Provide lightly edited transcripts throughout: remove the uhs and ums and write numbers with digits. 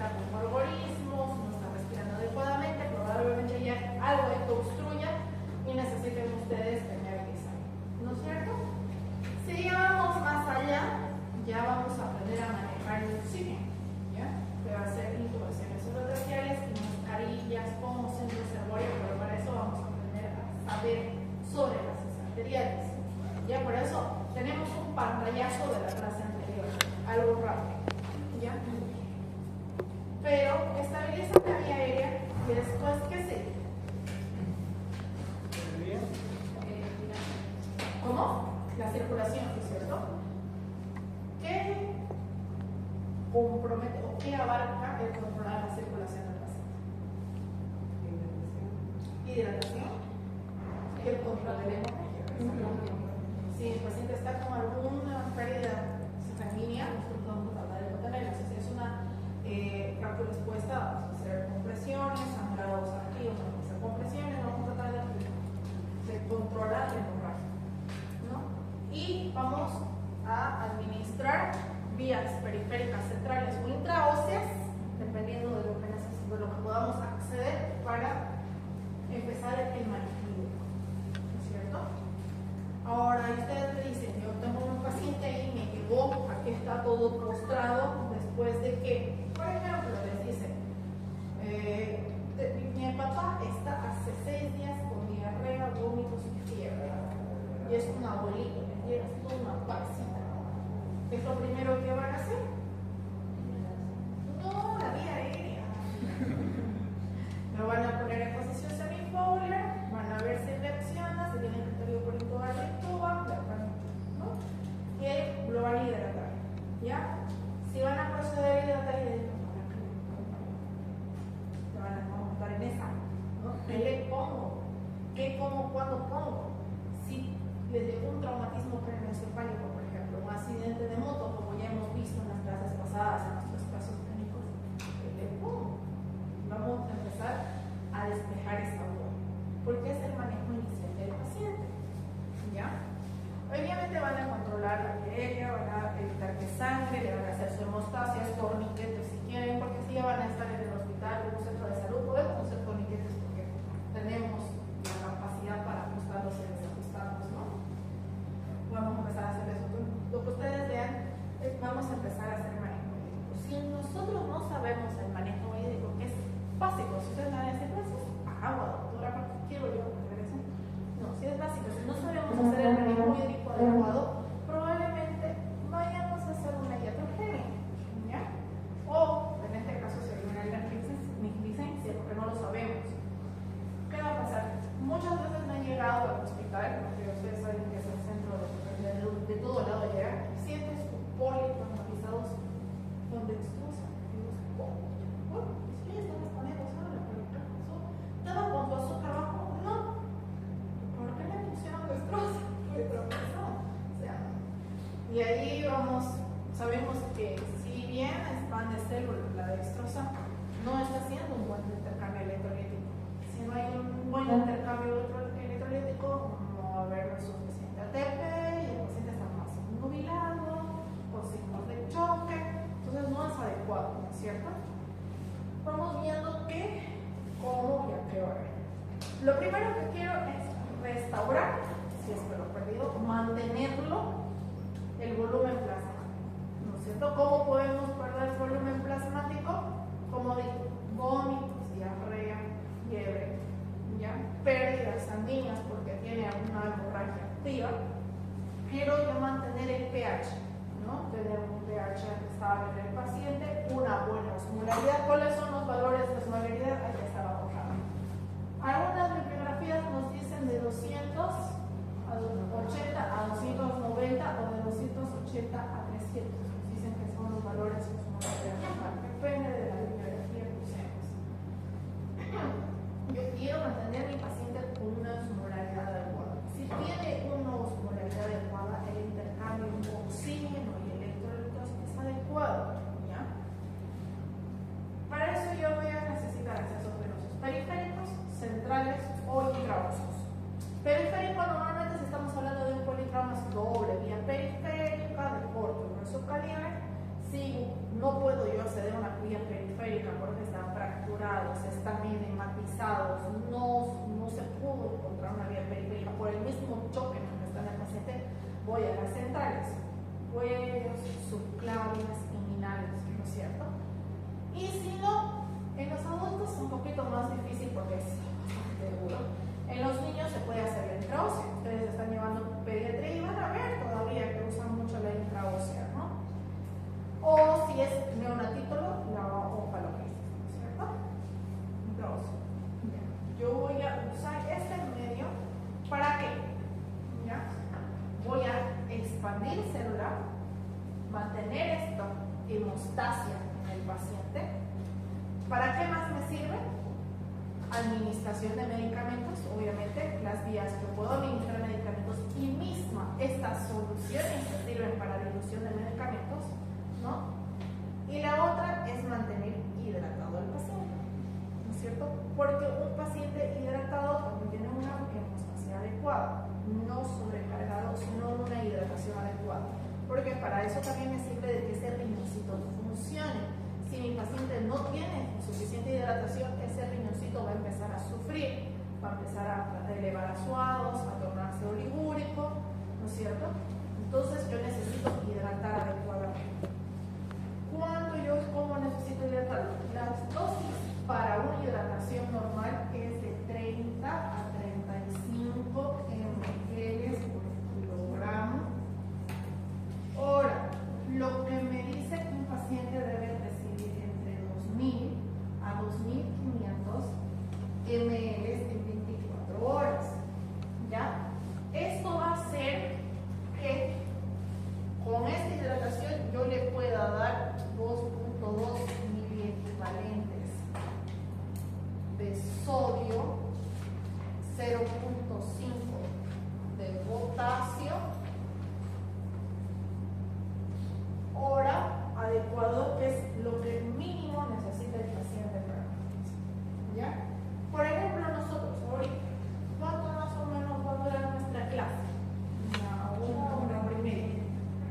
está con algoritmos, no está respirando adecuadamente, probablemente ya algo de que obstruya y necesiten ustedes tener esa, ¿no es cierto? Si ya vamos más allá, ya vamos a aprender a manejar el oxígeno, ¿ya? Que va a ser intubaciones orotraqueales y mascarillas como centro reservorio, pero para eso vamos a aprender a saber sobre las vías arteriales. Ya por eso tenemos un pantallazo de la clase anterior, algo rápido, ¿ya? Pero estabilizan la vía aérea y después, ¿qué sigue? ¿Cómo? La circulación, ¿cierto? ¿Qué compromete o qué abarca el controlar la circulación del paciente? Hidratación. ¿Qué control tenemos? Si el paciente está con alguna pérdida sanguínea, nosotros vamos a hablar de hipotermia. Si es una fractura expuesta, vamos a hacer compresiones, sangrados activos, vamos a hacer compresiones, vamos a tratar de controlar la hemorragia, ¿no? Y vamos a administrar vías periféricas centrales o intraóseas, dependiendo de lo que necesitemos, de lo que podamos acceder para empezar el manejo, ¿no es cierto? Ahora ustedes me dicen, yo tengo un paciente ahí, me llegó, aquí está todo postrado, después de que, por ejemplo, les dicen, mi papá está hace 6 días con diarrea, vómitos y fiebre, y es un abuelito, me llega toda una pancita. ¿Qué es lo primero que van a hacer? No, la vía aérea. Lo van a poner en posición semifoliar, van a ver si reacciona, si tiene criterio por intubar, ¿no? Y ahí lo van a hidratar, ¿ya? Si van a proceder a hidratar, te van a montar en esa, ¿no? Ahí le pongo, ¿qué como, cuándo pongo? Si les llegó un traumatismo craneoencefálico, por ejemplo, un accidente de moto, como ya hemos visto en las clases pasadas, en nuestros casos clínicos, le pongo. Vamos a empezar a despejar esa bola, porque es el manejo inicial del paciente, ¿ya? Obviamente van a controlar la vía aérea, van a evitar que sangre, le van a hacer su hemostasia, torniquetes si quieren, porque si ya van a estar en el hospital, en un centro de salud, podemos hacer torniquetes porque tenemos la capacidad para ajustarlos y desajustarlos, ¿no? Vamos a empezar a hacer eso. Lo que ustedes vean, vamos a empezar a hacer manejo médico. Si nosotros no sabemos el manejo médico, que es básico, si ustedes van a decir, pues agua, doctora, ¿para qué quiero yo que regresen? No, si es básico, si no sabemos hacer el manejo médico adecuado, probablemente vayamos a hacer una iatrogenia, ¿ya? O, en este caso, sería una negligencia, porque no lo sabemos. ¿Qué va a pasar? Muchas veces me han llegado al hospital, porque ustedes saben que es el centro de todo lado llegar, pacientes con politraumatizados con dextrosa. Bueno, si ya están poniendo solo, ¿estaba con tu azúcar bajo? No. ¿Por qué le pusieron dextrosa? O sea, y ahí vamos, sabemos que si bien es pan de célula, la dextrosa no está haciendo un buen intercambio electrolítico. Si no hay un buen intercambio electrolítico, no va a haber suficiente ATP y el paciente está más nubilado, con signos de choque, entonces no es adecuado, ¿no es cierto? Vamos viendo qué, cómo y a qué hora. Lo primero que quiero es restaurar, si es que lo he perdido, mantenerlo, el volumen plasmático, ¿no es cierto? ¿Cómo podemos perder el volumen plasmático? Como digo, vómitos, diarrea, fiebre, ¿ya? Pérdidas sanguíneas porque tiene alguna hemorragia activa. Quiero yo mantener el pH, ¿no? Tener un pH estable en el paciente, una buena osmolaridad. ¿Cuáles son los valores de osmolaridad? Aquí está abajo. Algunas bibliografías nos dicen de 200 a 80 a 290 o de 280 a 300. Nos dicen que son los valores de osmolaridad. Depende de la bibliografía que usemos. Yo quiero mantener a mi paciente con una osmolaridad adecuada. Si tiene una osmolaridad adecuada, el intercambio de oxígeno y electrolitos es adecuado, ¿ya? Para eso yo voy a necesitar accesos venosos periféricos, centrales o intraóseos. Periférico normalmente si estamos hablando de un politrauma doble vía periférica de corto y grueso calibre, si no puedo yo acceder a una vía periférica administración de medicamentos, obviamente las vías que puedo administrar medicamentos y misma estas soluciones que sirven para dilución de medicamentos, ¿no? Y la otra es mantener hidratado al paciente, ¿no es cierto? Porque un paciente hidratado cuando tiene una hemostasia adecuada, no sobrecargado, sino una hidratación adecuada, porque para eso también me sirve de que ese riñoncito funcione. Si mi paciente no tiene suficiente hidratación, ese riñoncito va a empezar a sufrir, va a empezar a elevar azuados, a tornarse oligúrico, ¿no es cierto? Entonces yo necesito hidratar adecuadamente. ¿Cómo necesito hidratar? Las dosis para una hidratación normal es de 30 a 35 ml por kilogramo. Ahora, lo que me dice que un paciente debe recibir entre 2.000 a 2.500 ml en 24 horas. ¿Ya? Esto va a hacer que con esta hidratación yo le pueda dar 2.2 miliequivalentes de sodio, 0.5 de potasio, hora adecuado, que es lo que mínimo necesita el paciente para la ¿ya? Por ejemplo, nosotros ahorita, ¿cuánto más o menos va a durar nuestra clase? Una hora y media,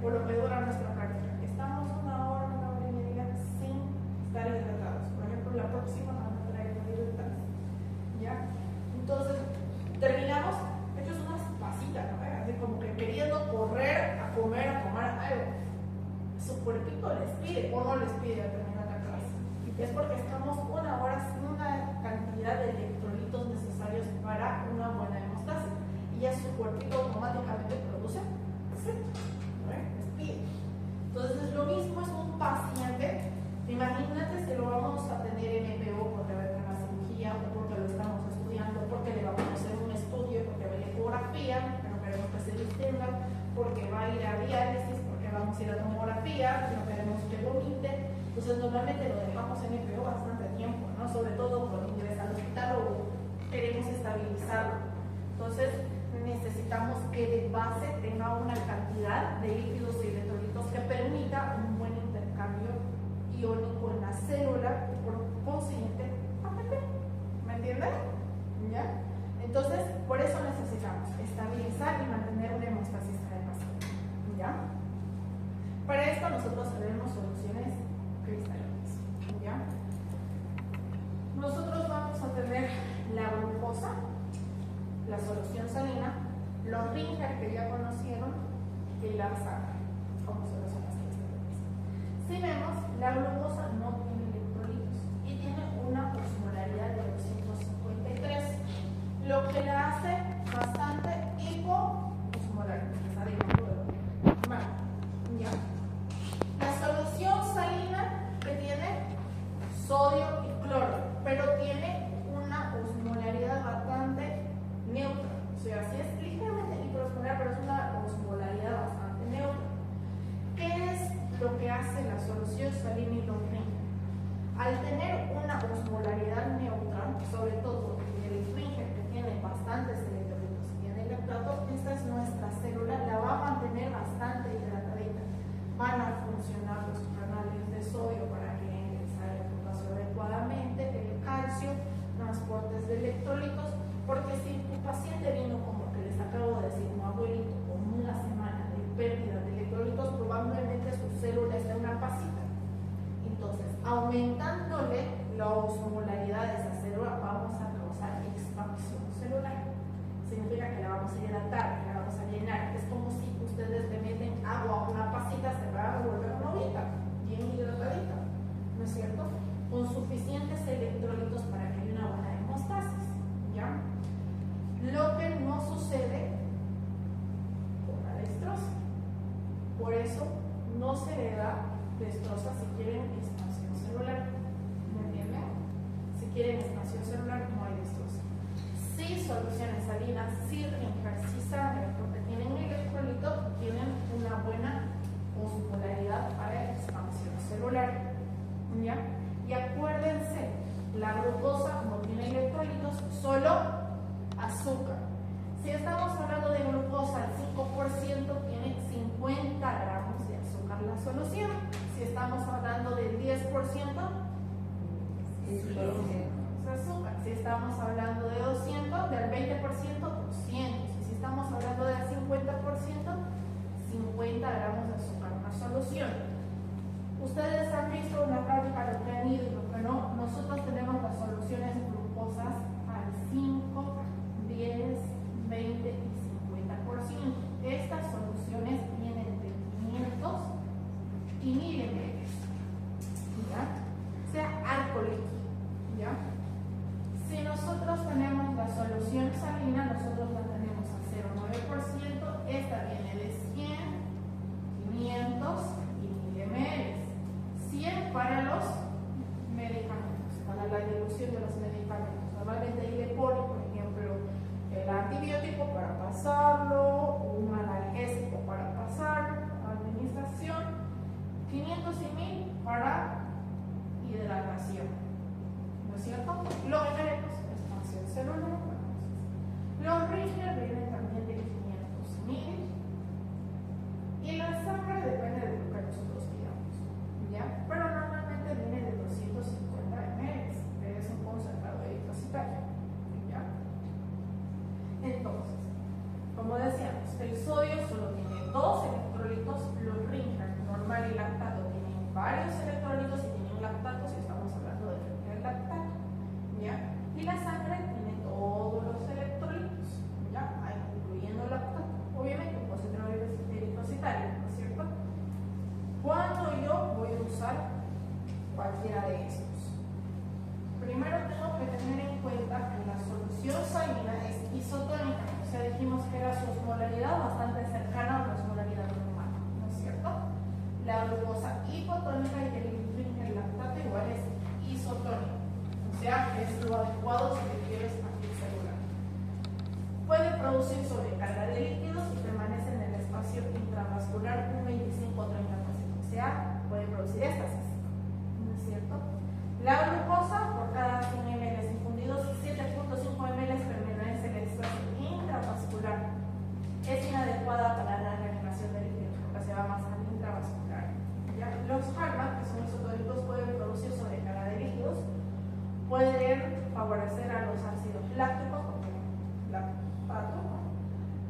por lo que dura nuestra práctica. Estamos una hora y media sin estar hidratados. Por ejemplo, la próxima van a traer hidratados, ¿ya? Entonces, terminamos hechos unas pasitas, ¿no? Así como que queriendo correr a comer algo. Su cuerpito les pide o no les pide al terminar la clase. Es porque estamos una hora sin una cantidad de electrolitos necesarios para una buena hemostasis. Y ya su cuerpito automáticamente produce, ¿sí? Les pide. Entonces, lo mismo es un paciente. Imagínate si lo vamos a tener en EPO porque va a tener una cirugía o porque lo estamos estudiando, porque le vamos a hacer un estudio, porque va a ir a ecografía, que no queremos que se distinga, porque va a ir a diálisis, porque vamos a ir a tomografía, que no queremos que vomite. Entonces, normalmente lo dejamos en EPO bastante tiempo, ¿no? Sobre todo cuando ingresa al hospital o queremos estabilizarlo. Entonces, necesitamos que de base tenga una cantidad de líquidos y electrolitos que permita un buen intercambio iónico en la célula y por consiguiente ATP. ¿Me entienden? ¿Ya? Entonces, por eso necesitamos estabilizar y mantener una hemostasis adecuada. ¿Ya? Para esto nosotros tenemos soluciones cristalinas. ¿Ya? Nosotros vamos a tener la glucosa, la solución salina, los Ringer que ya conocieron y la sangre como soluciones cristalinas. Si vemos, la glucosa no tiene electrolitos y tiene una osmolaridad de 253, lo que la hace bastante hipoosmolar. Bueno, ya. La solución salina que tiene sodio y cloro, pero tiene una osmolaridad bastante neutra, o sea, sí es ligeramente hiperosmolar, pero es una osmolaridad bastante neutra. ¿Qué es lo que hace la solución salina y los Ringer? Al tener una osmolaridad neutra, sobre todo el Ringer que tiene bastantes electrolitos y tiene lactato, esta es nuestra célula, la va a mantener bastante hidratadita. Van a funcionar los canales de sodio para que ingrese el potasio adecuadamente, el calcio, transportes de electrolitos. Porque si tu paciente vino, como que les acabo de decir, un abuelito, con una semana de pérdida de electrolitos, probablemente su célula está en una pasita. Entonces, aumentándole la osmolaridad de esa célula, vamos a causar expansión celular. Significa que la vamos a hidratar, que la vamos a llenar. Es como si ustedes le meten agua a una pasita, se va a volver una ollita, bien hidratadita, ¿no es cierto? Con suficientes electrolitos para que haya una buena hemostasis. ¿Ya? Lo que no sucede con la destroza. Por eso no se le da destroza si quieren expansión celular. ¿Me entienden? Si quieren expansión celular, no hay destroza. Sí, soluciones salinas, sí, Ringer, sí, sangre, porque tienen electrolito, tienen una buena osmolaridad para expansión celular. ¿Ya? Y acuérdense, la glucosa no tiene electrolitos, solo Si estamos hablando de glucosa, el 5% tiene 50 gramos de azúcar la solución. Si estamos hablando del 10%, azúcar. Si estamos hablando de 200, del 20%, 200. Y si estamos hablando del 50%, 50 gramos de azúcar una solución. Ustedes han visto en la práctica lo que han ido y lo que no. Nosotros tenemos las soluciones glucosas al 5, 10, 20 y 50%. Estas soluciones vienen de 500 y 1000 ml. ¿Ya? O sea, alcohol líquido. ¿Ya? Si nosotros tenemos la solución salina, nosotros la tenemos a 0,9%. Esta viene de 100, 500 y 1000 ml. 100 para los medicamentos, para la dilución de los medicamentos. Normalmente ahí le pone, por ejemplo, el antibiótico para pasarlo, un analgésico para pasar, administración, 500 y 1000 para hidratación. ¿No es cierto? Los genéricos, expansión celular. Los Richter vienen también de 500 y 1000. Y la sangre depende de lo que nosotros pidamos. ¿Ya? Pero normalmente viene de 250 ml, que es un concentrado eritrocitario. ¿Ya? Entonces, como decíamos, el sodio solo tiene 2 electrolitos, los Richter, normal y lactato, tienen varios electrolitos y tienen lactato, si estamos hablando del lactato. ¿Ya? Y la sangre tiene todos los electrolitos, ¿ya? Incluyendo el lactato. Obviamente, un concentrado eritrocitario, ¿no es cierto? ¿Cuándo yo voy a usar cualquiera de estos? Primero tengo que tener en cuenta que la solución salina es isotónica, o sea, dijimos que era su osmolaridad bastante cercana a la osmolaridad normal, ¿no es cierto? La glucosa hipotónica y el lactato igual es isotónico, o sea, que es lo adecuado si le quieres partir celular. Puede producir sobrecarga de líquidos y permanece en el espacio intravascular un 25 o 30%, o sea, puede producir éxtasis, ¿no es cierto? La glucosa por cada 100 ml infundidos, 7.5 ml permanece en el espacio intravascular. Es inadecuada para la reanimación de líquidos porque se va más al intravascular. ¿Ya? Los fármacos, que son isotónicos, pueden producir sobrecarga de líquidos, pueden favorecer a los ácidos lácticos, como lactato,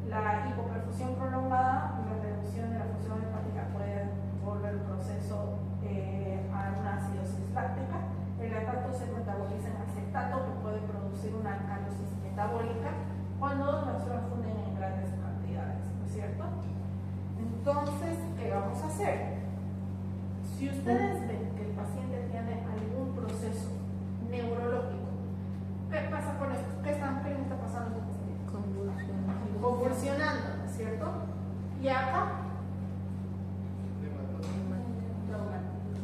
la hipoperfusión prolongada y la reducción de la función hepática puede volver el proceso a una acidosis láctica. El lactato se metaboliza en acetato, que puede producir una alcalosis metabólica cuando nos transfunden en grandes cantidades, ¿no es cierto? Entonces, ¿qué vamos a hacer? Si ustedes ven que el paciente tiene algún proceso neurológico, ¿qué pasa con esto? ¿Qué le está pasando a este paciente? Convulsionando, ¿no es cierto? Y acá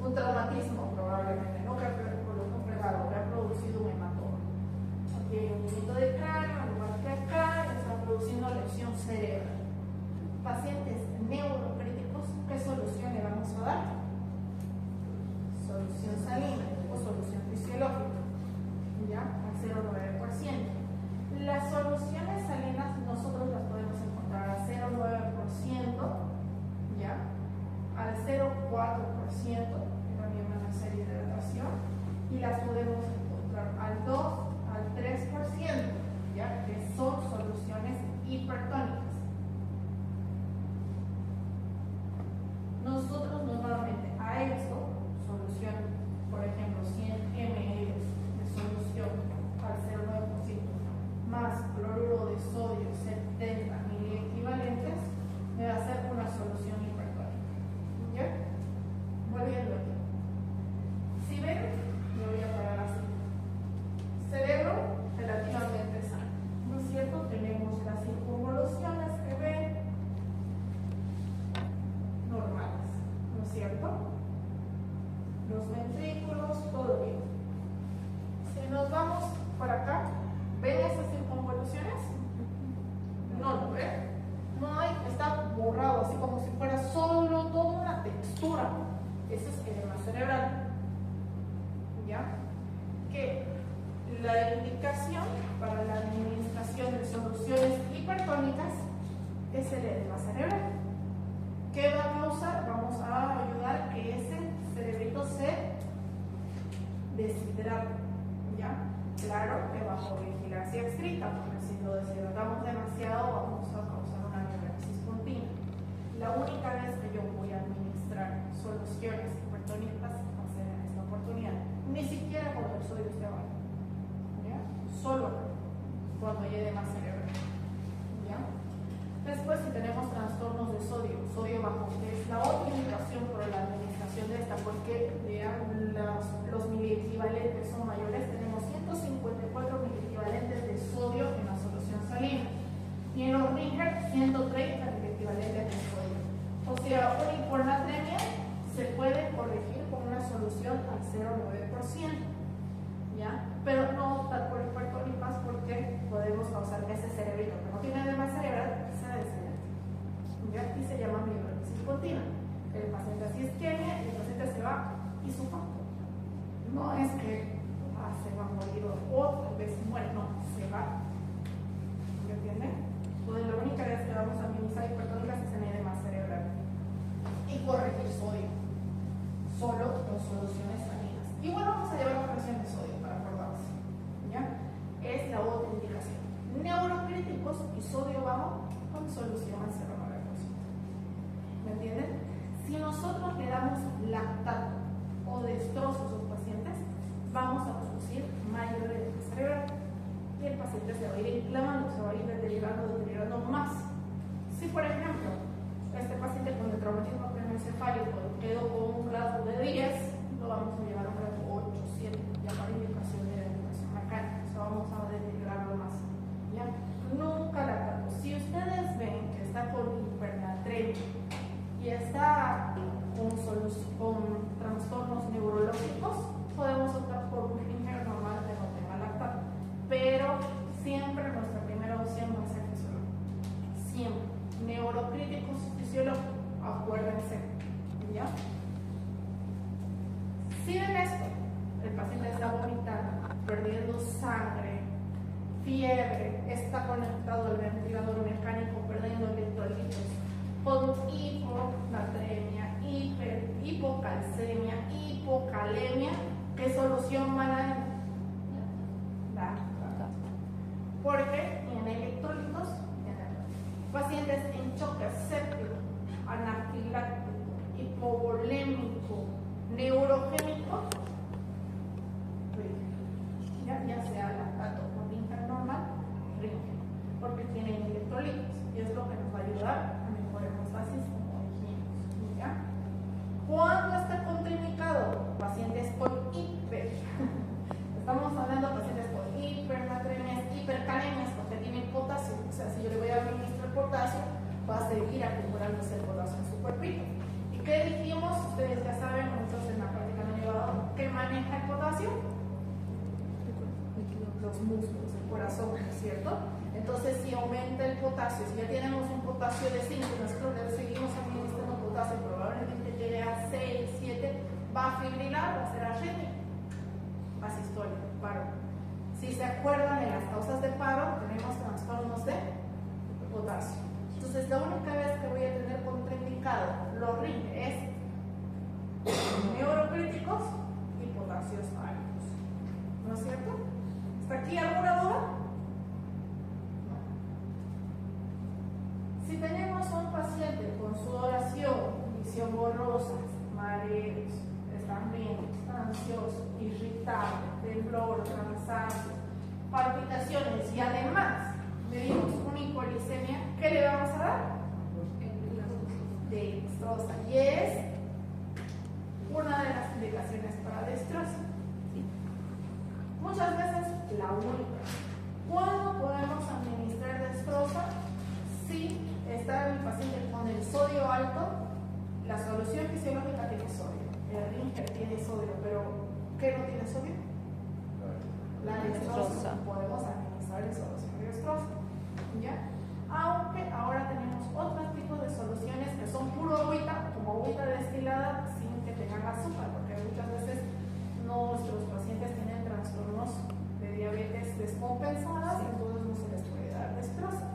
un traumatismo probablemente, ¿no? Que ha producido un hematoma. Aquí hay un punto de cráneo, al igual que acá, está produciendo lesión cerebral. Pacientes neurocríticos, ¿qué solución le vamos a dar? Solución salina o solución fisiológica, ¿ya? Al 0,9%. Las soluciones salinas nosotros las podemos encontrar al 0,9%, ¿ya? Al 0,4%, que también van a ser hidratación, y las podemos encontrar al 2, al 3%, ¿ya? Que son soluciones hipertónicas. Nosotros normalmente a esto, solución, por ejemplo, 100 ml de solución al 0,9%, más cloruro de sodio 70 miliequivalentes, me va a hacer una solución hipertónica. ¿Ya? Volviendo aquí. Si ven, me voy a parar así. Cerebro relativamente sano, ¿no es cierto? Tenemos las circunvoluciones que ven normales, ¿no es cierto? Los ventrículos, todo bien. Si nos vamos para acá, ¿ven esas circunvoluciones? No lo ven. No hay, está borrado, así como si fuera solo toda una textura. Ese es edema cerebral. ¿Ya? Que la indicación para la administración de soluciones hipertónicas es el edema cerebral. ¿Qué va a causar? Vamos a ayudar a que ese cerebrito se deshidrate, ¿ya? Claro que bajo vigilancia estricta, porque si lo deshidratamos demasiado vamos a causar una neurosis continua. La única vez que yo voy a administrar soluciones hipertónicas va a ser en esta oportunidad, ni siquiera cuando el sodio esté bajo, ¿ya? Solo cuando haya edema cerebral, ¿ya? Después, si tenemos trastornos de sodio bajo, que es la otra indicación por la administración de esta, porque vean, los miliequivalentes son mayores, tenemos 154 miliequivalentes de sodio en la solución salina y en los Ringer 130 miliequivalentes de sodio. O sea, una hiponatremia se puede corregir con una solución al 0,9%, ¿ya? Pero no optar por hipertónicas porque podemos causar que ese cerebrito que no tiene edema cerebral se deshidrate, ¿ya? Y se llama neurosis continua. El paciente así isquemia y el paciente se va y su facto. No es que se va a morir o tal vez muere, no, se va. ¿Me entienden? Entonces la única vez que vamos a minimizar hipertónicas es en edema cerebral y corregir sodio, solo con soluciones salinas. Igual vamos a llevar una presión de sodio para acordarse, ¿ya? Es la otra indicación. Neurocríticos y sodio bajo con solución al 0,9%. ¿Me entienden? Si nosotros le damos lactato o destrozos a los pacientes, vamos a producir mayor edema cerebral y el paciente se va a ir inflamando, se va a ir deteriorando más. Si, por ejemplo, este paciente con el traumatismo craneoencefálico quedó con un grado de 10, lo vamos a llevar a un grado 8, 7, ya para indicación de educación mecánica, o sea, vamos a deteriorarlo más, ¿ya? Nunca lactato. Si ustedes ven que está con hipernatremia y está con trastornos neurológicos, podemos optar por un Ringer normal que no tenga lactato, pero siempre nuestra primera opción va a ser fisiológico, siempre. Neurocríticos fisiológicos, acuérdense, ¿ya? Si ven esto, el paciente está vomitando, perdiendo sangre, fiebre, está conectado al ventilador mecánico, perdiendo electrolitos, con hiponatremia, hipocalcemia, hipocalemia, ¿qué solución van a dar? Porque tiene electrolitos, pacientes en choque séptico, anafiláctico, hipovolémico, neurogénico, ya sea lactato o Ringer normal, Ringer, porque tienen electrolitos y es lo que nos va a ayudar a mejorar hemostasis como dijimos, ¿ya? ¿Cuándo está contraindicado? Pacientes con hiper. Estamos hablando de pacientes con hipernatremias, hipercalemias, porque tienen potasio. O sea, si yo le voy a administrar potasio, va a seguir acumulándose el potasio en su cuerpito. ¿Y qué dijimos? Ustedes ya saben, muchos en la práctica me han llevado, ¿qué maneja el potasio? Los músculos, el corazón, ¿cierto? Entonces, si aumenta el potasio, si ya tenemos un potasio de 5, nosotros le seguimos administrando potasio, probablemente llegue a 6, 7, va a fibrilar, va a ser arrítmico, asistólico, paro. Si se acuerdan de las causas de paro, tenemos trastornos de potasio. Entonces, la única vez que voy a tener contraindicado los RING es neurocríticos y potasios altos. ¿No es cierto? ¿Hasta aquí alguna duda? No. Si tenemos un paciente con sudoración, visión borrosa, mareos, estreñimiento, ansioso, irritable, temblor, cansancio, palpitaciones y además medimos una hipoglicemia, ¿qué le vamos a dar? Dextrosa. Y es una de las indicaciones para destroza. Muchas veces la única. ¿Cuándo podemos administrar destroza? Si está el paciente con el sodio alto, la solución fisiológica tiene sodio. El Ringer tiene sodio, pero ¿qué no tiene sodio? La destroza. Podemos administrar el solución de destroza, ¿ya? Aunque ahora tenemos otros tipos de soluciones que son puro agüita, como agüita destilada sin que tengan azúcar, porque muchas veces nuestros pacientes tienen trastornos de diabetes descompensadas y entonces no se les puede dar destroza.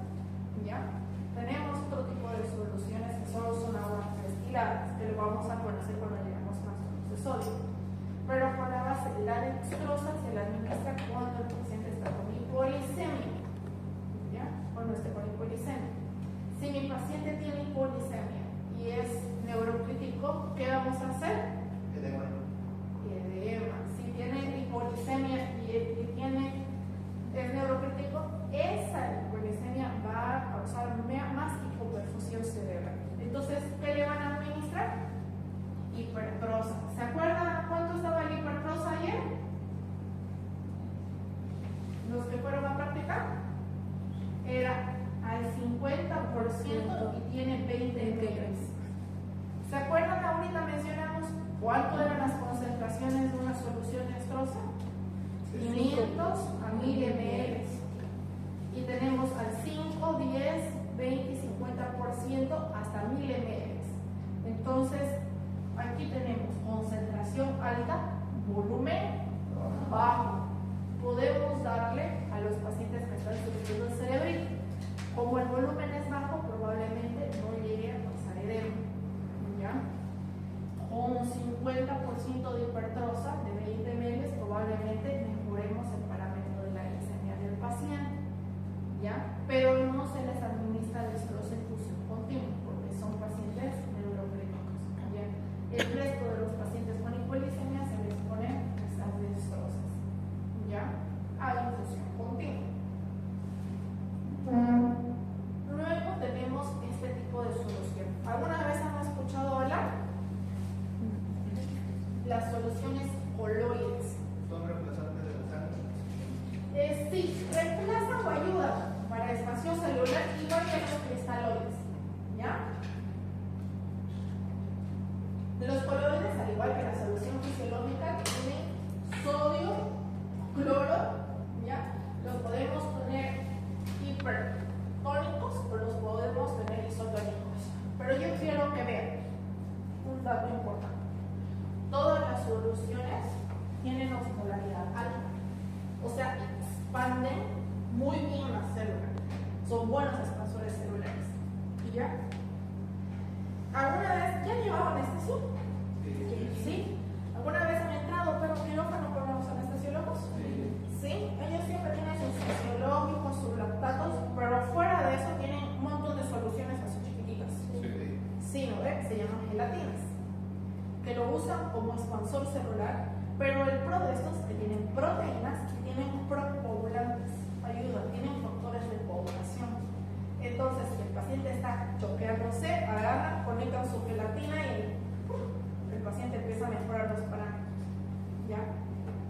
vamos a conocer cuando llegamos a trastornos de sodio. Pero por la base, la dextrosa se la administra cuando el paciente está con hipoglicemia, ¿ya? O no esté con hipoglicemia. Si mi paciente tiene hipoglicemia y es neurocrítico, ¿qué vamos a hacer? Edema. Si tiene hipoglicemia y es neurocrítico, esa hipoglicemia va a causar más hipoperfusión cerebral. Entonces, ¿qué le van a administrar? Hipertrosa. ¿Se acuerdan cuánto estaba el hipertrosa ayer? Los que fueron a practicar, era al 50% y tiene 20 mg. ¿Se acuerdan? Ahorita mencionamos cuánto eran las concentraciones de una solución dextrosa. 500 a 1000 ml. Y tenemos al 5, 10, 20 y 50% hasta 1000 ml. Entonces, aquí tenemos concentración alta, volumen bajo. Podemos darle a los pacientes que están sufriendo el cerebrito. Como el volumen es bajo, probablemente no llegue a pasar edema. ¿Ya? Con un 50% de hipertrosa de 20 ml, probablemente mejoremos el parámetro de la glicemia del paciente. ¿Ya? Pero no se les administra dextrosa en infusión continua, porque son pacientes neurocríticos. ¿Ya? El resto de los pacientes con hipoglicemia se les pone estas dextrosas, ¿ya? A infusión continua. Luego tenemos este tipo de solución. ¿Alguna vez han escuchado hablar? Las soluciones coloides. ¿Son reemplazantes de la sangre? Sí, reemplazan o ayudan para expansión celular igual que los cristaloides. ¿Ya? Los coloides, al igual que la solución fisiológica, tienen sodio, cloro, ¿ya? Los podemos poner hipertónicos o los podemos tener isotónicos. Pero yo quiero que vean un dato importante. Todas las soluciones tienen osmolaridad alta, o sea, expanden muy bien las células, son buenos expansores celulares. ¿Y ya? ¿Alguna vez ya llevaban anestesia? Sí. ¿Alguna vez han entrado pero quirófano con los anestesiólogos? Sí. Ellos siempre tienen sus fisiológicos, sus lactatos, pero fuera de eso tienen un montón de soluciones así chiquititas. Sí, ¿no ve? Se llaman gelatinas, que lo usan como expansor celular, pero el pro de estos es que tienen proteínas y tienen procoagulantes, ayudan, tienen factores de coagulación. Entonces, si el paciente está choqueándose, agarran, conectan su gelatina y el paciente empieza a mejorar los parámetros. ¿Ya?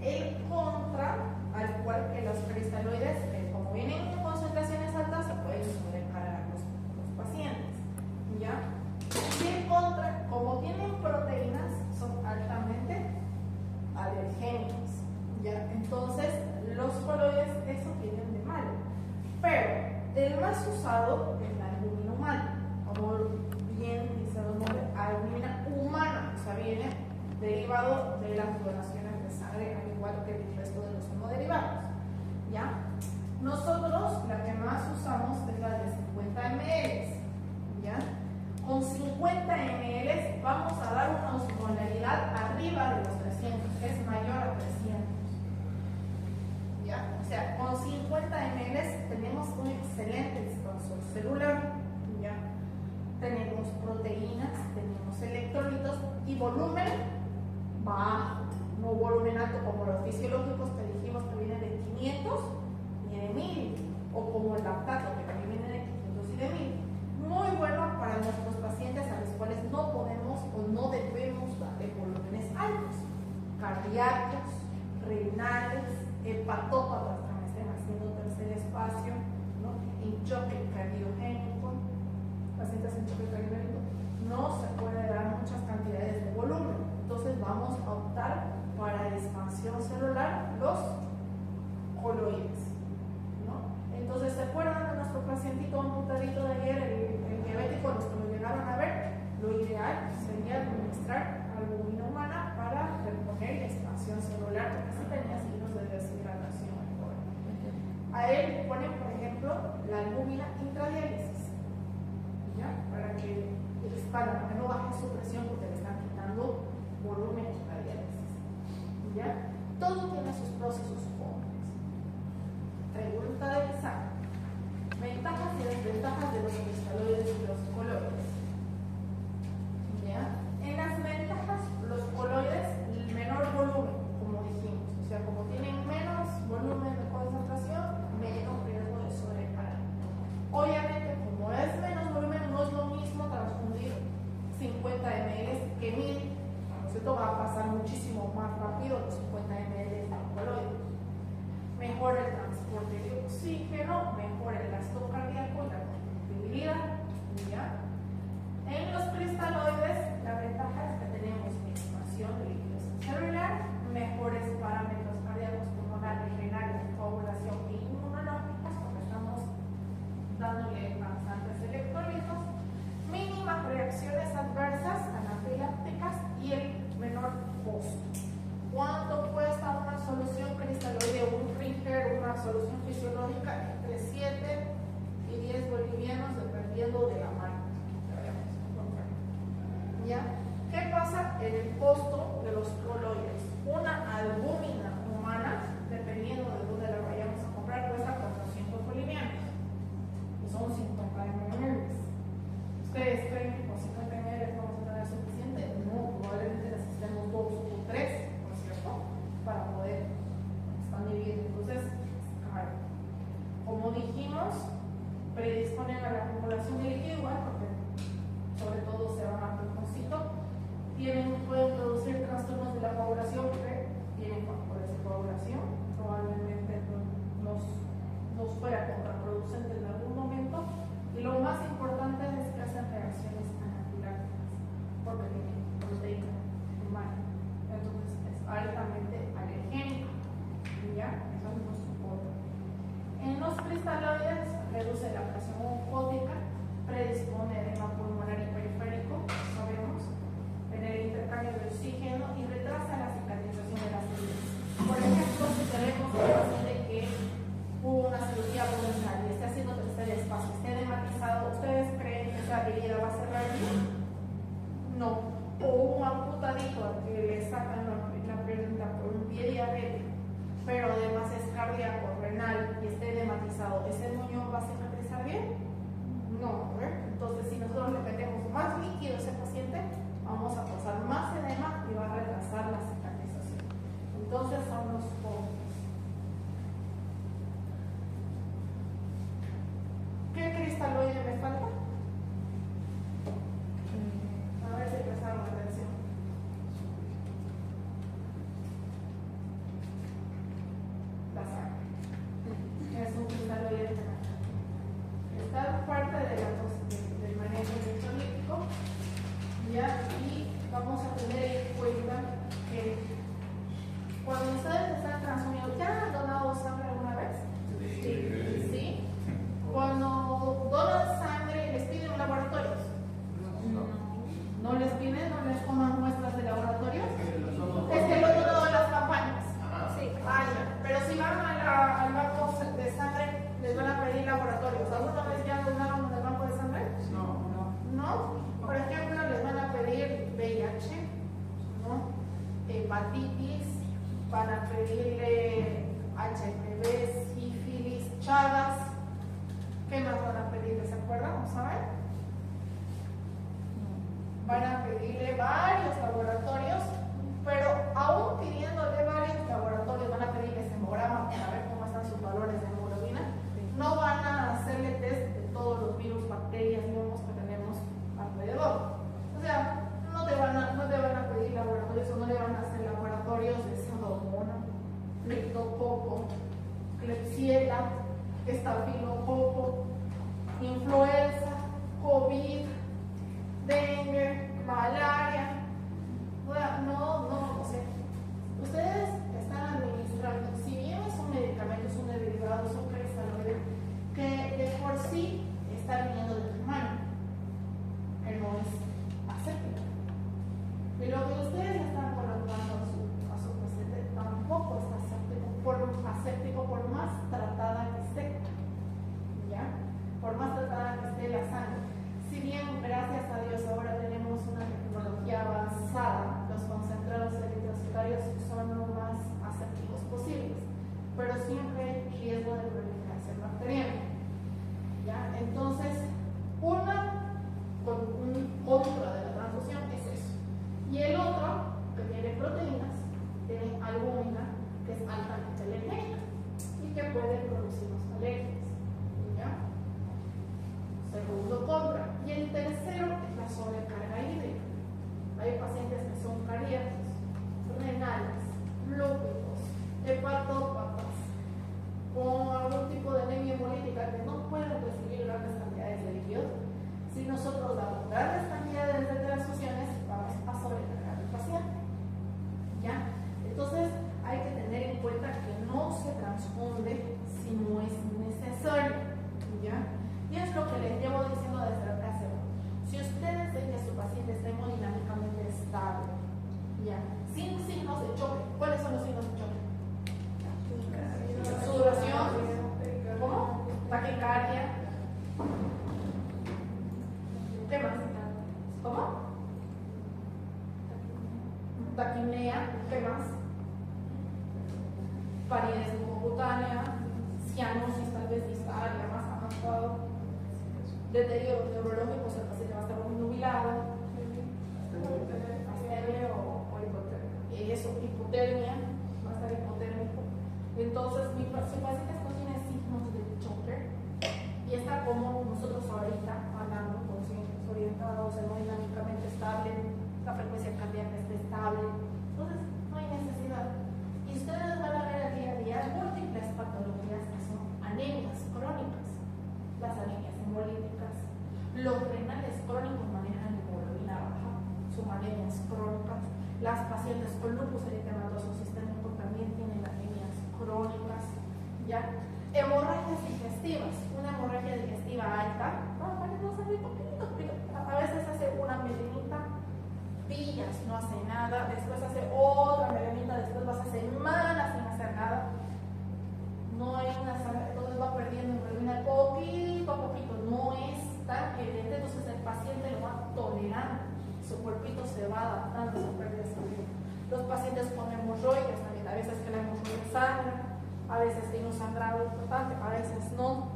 El contra, al igual que los cristaloides, como vienen en concentraciones altas, se pueden sobrecargar los pacientes. ¿Ya? Y en contra, como tienen proteínas, son altamente alergénicos. ¿Ya? Entonces, los coloides, eso tienen de malo. Pero el más usado es la albúmina humana, como bien dice el nombre, albúmina humana, o sea, viene derivado de las donaciones de sangre, al igual que el resto de los hemoderivados. ¿Ya? Nosotros la que más usamos es la de 50 ml. ¿Ya? Con 50 ml vamos a dar una osmolaridad arriba de los 300, es mayor a 300. ¿Ya? O sea, con 50 ml tenemos un excelente expansor celular. ¿Ya? Tenemos proteínas, tenemos electrolitos y volumen bajo, no volumen alto como los fisiológicos que dijimos que vienen de 500 y de 1000, o como el lactato que también viene de 500 y de 1000. Muy bueno para nuestros pacientes a los cuales no podemos o no debemos darle volúmenes altos, cardíacos, renales, hepatópatas también estén haciendo tercer espacio, ¿no? En choque cardiogénico, pacientes en choque cardiogénico, no se puede dar muchas cantidades de volumen. Entonces vamos a optar para la expansión celular, los coloides, ¿no? Entonces, ¿se acuerdan de nuestro pacientito amputadito de ayer, el diabético, los que lo llegaron a ver? Lo ideal sería administrar albúmina humana para reponer la expansión celular, porque sí tenía signos de deshidratación. A él le ponen, por ejemplo, la albúmina intradiálisis, ¿ya? Para que no baje su presión porque le están salud, volumen y la diálisis. ¿Ya? Todo tiene sus pros y sus contras. Pregunta del examen. Ventajas y desventajas de los cristaloides y los coloides. ¿Ya? En las ventajas, los coloides, el menor volumen, como dijimos. O sea, como tienen menos volumen de concentración, menos riesgo de sobrecarga. Obviamente, como es menos volumen, no es lo mismo transfundir 50 ml que 1000. Esto va a pasar muchísimo más rápido los 50 ml de coloides. Mejora el transporte de oxígeno, mejora el gasto cardíaco y la conductibilidad. ¿Ya? En los cristaloides, la ventaja es que tenemos expansión de líquidos celular, mejores parámetros cardíacos pulmonares, renales, coagulación e inmunológicos, porque estamos dándole bastantes electrolitos, mínimas reacciones adversas anafilácticas y el menor costo. ¿Cuánto cuesta una solución cristaloide o un Ringer, una solución fisiológica? Entre 7 y 10 bolivianos, dependiendo de la marca. ¿Ya? ¿Qué pasa en el costo de los coloides? Una albúmina humana, dependiendo de dónde la vayamos a comprar, cuesta 400 bolivianos. Y son 50 ml. ¿Ustedes creen que con 50 ml vamos a tener suficiente? No, probablemente necesitemos 2 o 3, ¿no es cierto? Para poder expandir. Entonces, como dijimos, predisponen a la acumulación de líquido igual, porque sobre todo se van a propósito, pueden producir trastornos de la coagulación, que tienen factores de coagulación, probablemente nos fuera contraproducente en algún momento, y lo más importante es que hacen reacciones anafilácticas, porque tienen proteína humana, entonces es altamente alergénico, ¿ya? Eso es nuestro soporte. En los cristaloides reduce la presión oncótica, predispone edema pulmonar y periférico, sabemos, en el intercambio de oxígeno y retrasa la cicatrización de las heridas. Por ejemplo, si tenemos un paciente que hubo una cirugía abdominal y está haciendo tercer espacio, esté dematizado, ¿ustedes creen que esa herida va a cerrar bien? No. O un amputadito al que le sacan la pierna por un pie diabético, pero además es cardíaco, renal y esté dematizado, ¿ese muñón va a cicatrizar bien? No, ¿verdad? Entonces, si nosotros le metemos más líquido a ese paciente, vamos a causar más edema y va a retrasar la cicatrización. Entonces, son los contras. ¿Qué cristaloide me falta? A ver si prestaron atención. La sangre. Es un cristaloide de esta parte del manejo electrolítico, ¿ya? Y vamos a tener en cuenta que cuando ustedes están transfundiendo, ¿ya han donado sangre alguna vez? Sí. Cuando donan sangre, ¿les piden laboratorios? No les piden, no les toman muestras de laboratorios. Es que lo he donado en las campañas. Sí. Pero si van al banco de sangre, les van a pedir laboratorios. ¿Alguna vez ya donaron en el banco de sangre? No. Por ejemplo, les van a pedir VIH, ¿no? Hepatitis, van a pedirle HPV, sífilis, Chagas. ¿Qué más van a pedirle? ¿Se acuerdan? ¿No saben? Van a pedirle varios laboratorios, pero aún pidiéndole varios laboratorios, van a pedirle hemograma para ver cómo están sus valores de hemoglobina. No van a hacerle test de todos los virus, bacterias, hongos que tenemos alrededor. O sea, no te van a pedir laboratorios o no le van a hacer laboratorios de pseudomonas, leptococo, klebsiella, estafilococo, influenza, COVID, dengue, malaria. O sea, ustedes están administrando, si bien es un medicamento, es un derivado, es un cristaloide que de por sí está viniendo del humano, que no es aséptico. Y lo que ustedes le están colocando a su paciente tampoco está aséptico por más tratada que esté, ¿ya? Por más tratada que esté la sangre. Si bien, gracias a Dios, ahora tenemos una tecnología avanzada puede producirnos alergias. ¿Ya? Segundo contra. Y el tercero es la sobrecarga hídrica. Hay pacientes que son cardíacos, renales, lúpicos, hepatópatas, con algún tipo de anemia hemolítica que no pueden recibir grandes cantidades de líquidos. Si nosotros damos grandes cantidades de transfusiones, vamos a sobrecargar al paciente. ¿Ya? Entonces, hay que tener en cuenta que no se transfunde si no es necesario. ¿Ya? Y es lo que les llevo diciendo desde hace rato. Si ustedes ven que su paciente está hemodinámicamente estable, ¿ya? Sin signos de choque, ¿cuáles son los signos de choque? Sudoración, ¿cómo? Taquicardia. ¿Qué más? ¿Cómo? Taquimnea. ¿Qué más? Paridez mucocutánea, cianosis tal vez distal, ya más avanzado, deterioro neurológico, el paciente va a estar nubilado, asteria o hipotermia. Eso, hipotermia, va a estar hipotérmico. Entonces, si el paciente no tiene signos de choque y está como nosotros ahorita hablando, conscientes, orientados, hemodinámicamente estable, la frecuencia cardíaca está estable, entonces no hay necesidad. Y ustedes van a ver al día a día múltiples patologías que son anemias crónicas, las anemias hemolíticas, los renales crónicos manejan hemoglobina baja, son anemias crónicas, las pacientes con lupus eritematoso sistémico también tienen anemias crónicas, ¿ya? Hemorragias digestivas, una hemorragia digestiva alta, a veces hace una melenita, pillas, no hace nada, después hace otra melenita, después vas a semanas sin hacer nada, no hay una sangre, entonces va perdiendo hemoglobina poquito a poquito, no es tan evidente, entonces el paciente lo va tolerando, su cuerpito se va adaptando a esa pérdida de sangre. Los pacientes con hemorroides también, a veces que la hemorroide sangra, a veces tiene un sangrado importante, a veces no,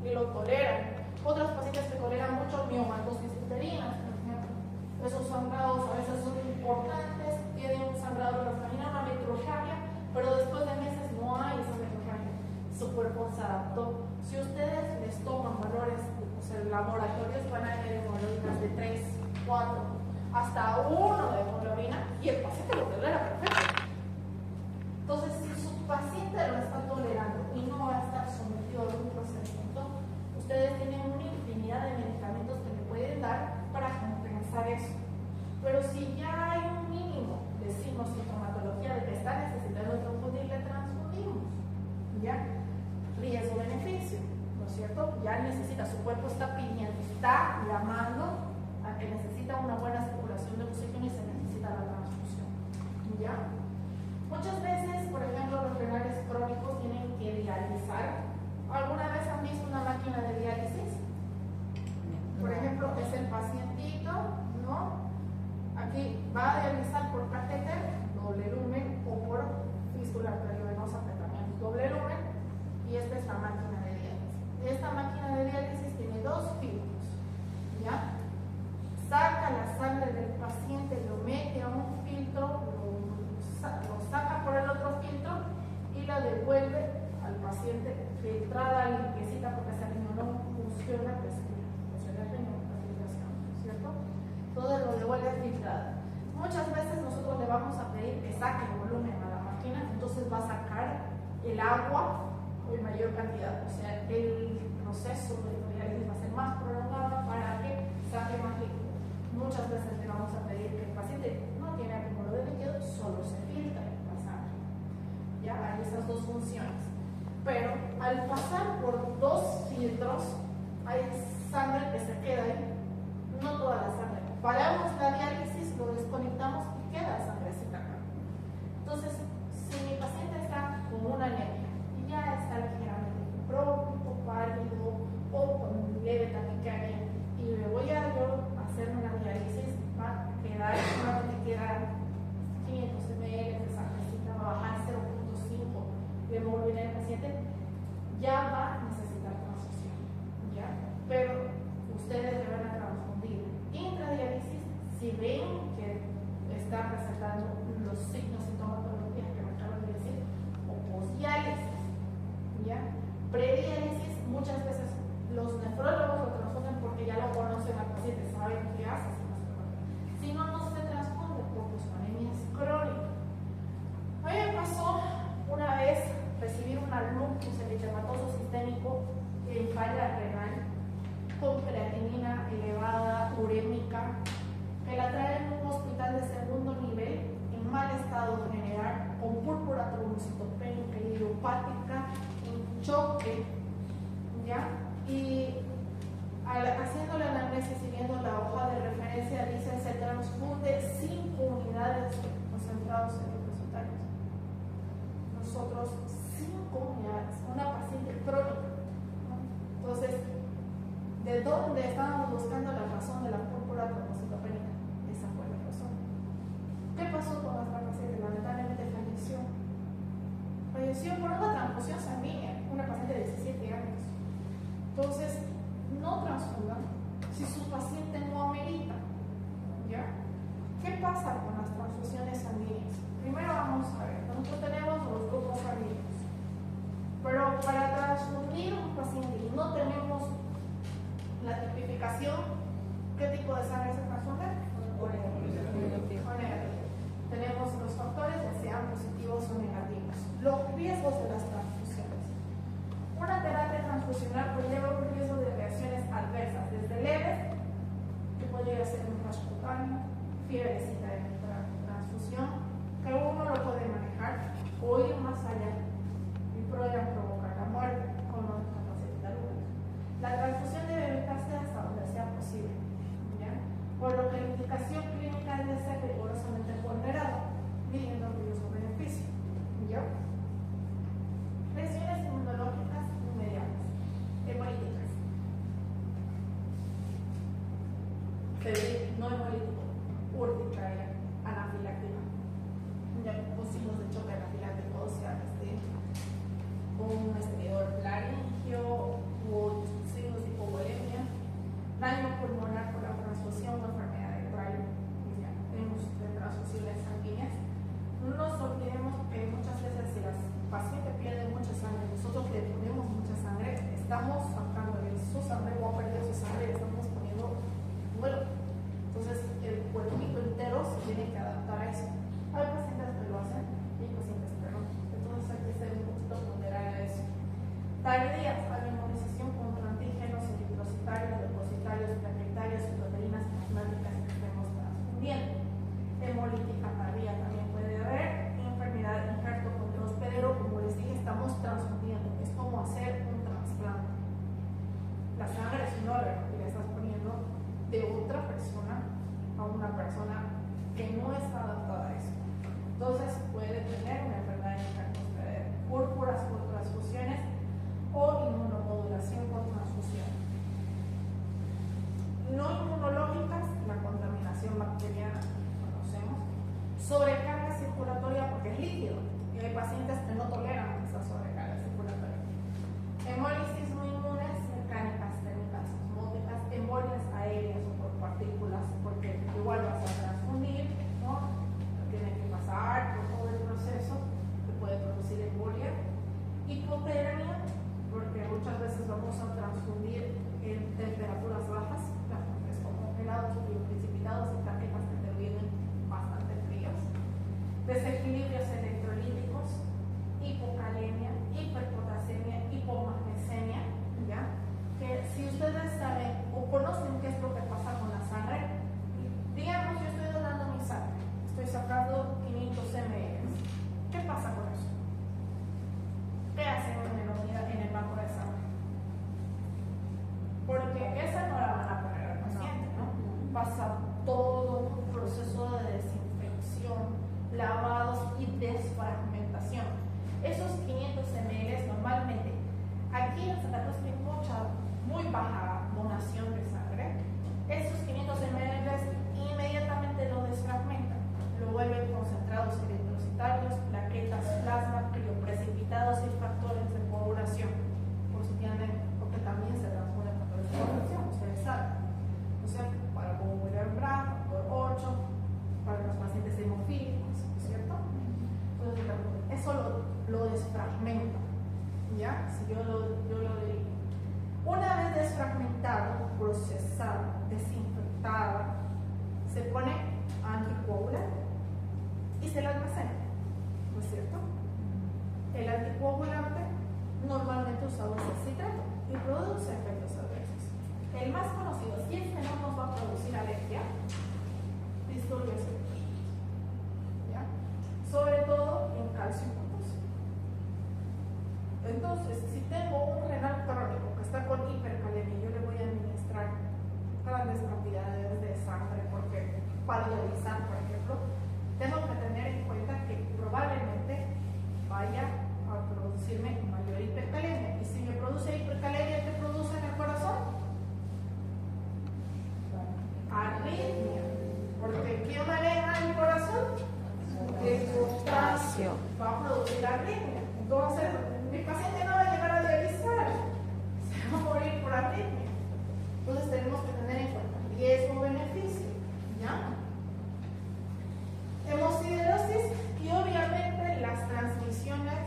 y lo toleran. Otros pacientes que toleran mucho miomatosis uterinas, por ejemplo, esos sangrados a veces son importantes, tienen un sangrado transvaginal, una metrorragia, pero después de meses no hay esa metrorragia, su cuerpo se adaptó. Si ustedes les toman valores, o sea, laboratorios van a ver hemoglobinas de 3, 4, hasta 1 de hemoglobina y el paciente lo tolera perfecto. Entonces, si su paciente lo está tolerando y no va a estar sometido a un procedimiento, ustedes tienen una infinidad de medicamentos que le pueden dar para compensar eso. Pero si ya hay un mínimo de signos de sintomatología de que está necesitando transfundir, le transfundimos. ¿Ya? Riesgo-beneficio, ¿no es cierto? Ya necesita, su cuerpo está pidiendo, está llamando a que necesita una buena circulación de oxígeno y se necesita la transfusión. ¿Ya? Muchas veces, por ejemplo, los renales crónicos tienen que dializar. ¿Alguna vez han visto una máquina de diálisis? Por ejemplo, es el pacientito, ¿no? Aquí va a dializar por catéter, doble lumen, o por fístula arteriovenosa, que también es doble lumen, y esta es la máquina de diálisis. Esta máquina de diálisis tiene 2 filtros, ¿ya? Saca la sangre del paciente, lo mete a un filtro, lo saca por el otro filtro y la devuelve al paciente filtrada, limpiecita, porque esa riñón no funciona, pues, la riñón, la filtración, ¿cierto? Todo lo devuelve filtrada. Muchas veces nosotros le vamos a pedir que saque el volumen a la máquina, entonces va a sacar el agua en mayor cantidad, o sea, el proceso de diálisis va a ser más prolongado para que saque más líquido. Muchas veces le vamos a pedir que el paciente no tiene acúmulo de líquido, solo se filtra la sangre. Ya hay esas 2 funciones. Pero al pasar por 2 filtros, hay sangre que se queda ahí, no toda la sangre. Paramos la diálisis, lo desconectamos y queda sangrecita acá. Entonces, si mi paciente está con una anemia y ya está ligeramente próxico, pálido o con leve taquicardia y me voy a yo hacer una diálisis, va a quedar, solamente quedan 500 ml de sangrecita, va a bajar 0.5 de hemoglobina del paciente, ya va a necesitar transfusión, ¿ya? Pero ustedes le van a transfundir intradiálisis si ven que está presentando los signos sintomatológicos que me acaban de decir, o postdiálisis, ¿ya? muchas veces los nefrólogos lo transfunden porque ya lo conocen al paciente, saben qué hace. Si no, no se transfunde porque su anemia es crónica. A mí me pasó una vez recibir una lupus eritematoso sistémico en falla renal con creatinina elevada, urémica, que la trae en un hospital de segundo nivel en mal estado general, con púrpura trombocitopénica y idiopática, en choque, ¿ya? Y haciéndole la anamnesis y viendo la hoja de referencia, dice se transfunde 5 unidades concentrados eritrocitarios. Nosotros 5 unidades, una paciente crónica, ¿no? Entonces, ¿de dónde estábamos buscando la razón de la púrpura trombocitopénica? Esa fue la razón. ¿Qué pasó con nuestra paciente? Lamentablemente falleció. Falleció por una transfusión sanguínea, una paciente de 17 años. Entonces, no transfundan si su paciente no amerita, ¿ya? ¿Qué pasa con las transfusiones sanguíneas? Primero vamos a ver, nosotros tenemos los grupos sanguíneos, pero para transfundir un paciente y no tenemos la tipificación, ¿qué tipo de sangre se transfunde? O negativo. Tenemos los factores, ya sean positivos o negativos. Los riesgos de las transfusiones. Una terapia transfusional conlleva un riesgo de reacciones adversas, desde leves, que podría ser un rash cutáneo, fiebrecita de transfusión, que uno lo puede manejar, o ir más allá y podría provocar la muerte, como nuestra paciente alumna. La transfusión debe evitarse hasta donde sea posible, ¿ya? Por lo que la indicación clínica debe ser rigurosamente ponderada, midiendo riesgo-beneficio, ¿ya? Lesiones inmunológicas inmediatas, hemolíticas. No hemolítico, urticaria, anafiláctica. Ya con signos de choque anafiláctico, o sea, un estridor laringio o signos de hipovolemia, daño pulmonar por la transfusión o enfermedad de Rayleigh. Ya tenemos transfusiones sanguíneas. No nos olvidemos que muchas veces si las paciente pierde mucha sangre, nosotros le ponemos mucha sangre, estamos sacando su sangre o ha perdido su sangre, le estamos poniendo bueno. Entonces el cuerpito entero se tiene que adaptar a eso. Hay pacientes que lo hacen y hay pacientes que no. Entonces hay que ser un poquito ponderal a eso. Tardías a la inmunización contra antígenos eritrocitarios, depositarios, plaquetarios y proteínas plasmáticas que estemos transfundiendo. Hemolítica tardía también puede haber. Enfermedad de injerto contra hospedero, como les dije, estamos transfundiendo. Es como hacer un trasplante. La sangre es un órgano y la estás poniendo de otra persona a una persona que no está adaptada a eso. Entonces puede tener una enfermedad de injerto hospedero, púrpuras por transfusiones o inmunomodulación por transfusión. No inmunológicas, la contaminación bacteriana, conocemos. Sobrecarga circulatoria porque es líquido y hay pacientes que no toleran esa sobrecarga circulatoria. Hemólisis no inmunes, mecánicas, térmicas, osmóticas, embolias aéreas o por partículas, porque igual vas a transfundir, ¿no? Tiene que pasar por todo el proceso que puede producir embolia. Hipotermia, porque muchas veces vamos a transfundir en temperaturas bajas, es como helados precipitados y plaquetas que te vienen bastante fríos. Desequilibrios electrolíticos, hipocalemia, hiperpotasemia, hipomagnesemia, ¿ya? Que si ustedes saben o conocen qué es lo que pasa con la sangre, digamos yo estoy donando mi sangre, estoy sacando 500 ml. ¿Qué pasa con eso? ¿Qué hacen en el banco de sangre? Porque esa no la van a poner al paciente, ¿no? Pasa todo un proceso de desinfección, lavados y desfragmentación. Esos 500 ml normalmente, aquí en Santa Cruz hay muy baja donación de sangre. Esos 500 ml inmediatamente lo desfragmentan, lo vuelven concentrados eritrocitarios, plaquetas, plasma, crioprecipitados y factores de coagulación. Por si tienen, porque también se transfunden factores de coagulación, ustedes saben. O sea, para coagular factor 8, para los pacientes hemofílicos, ¿cierto? Entonces, eso lo desfragmenta, ¿ya? Si yo lo derivo. Una vez desfragmentado, procesado, desinfectado, se pone anticoagulante y se le almacena, ¿no es cierto? El anticoagulante normalmente usado es el citrato y produce efectos adversos. El más conocido, si es que no nos va a producir alergia, disolve ese, ¿ya? Sobre todo en calcio y potasio. Entonces, si tengo un renal crónico que está con hipercalemia, yo le voy a administrar grandes cantidades de sangre porque para dializar, por ejemplo, tengo que tener en cuenta que probablemente vaya a producirme mayor hipercalemia. Y si me produce hipercalemia, ¿qué produce en el corazón? Arritmia. Porque ¿qué maneja el corazón? El potasio. Va a producir arritmia. Entonces, mi paciente no va a llegar a dializar, se va a morir por arritmia. Entonces tenemos que tener en cuenta riesgo-beneficio, ¿ya? Hemosiderosis y obviamente las transmisiones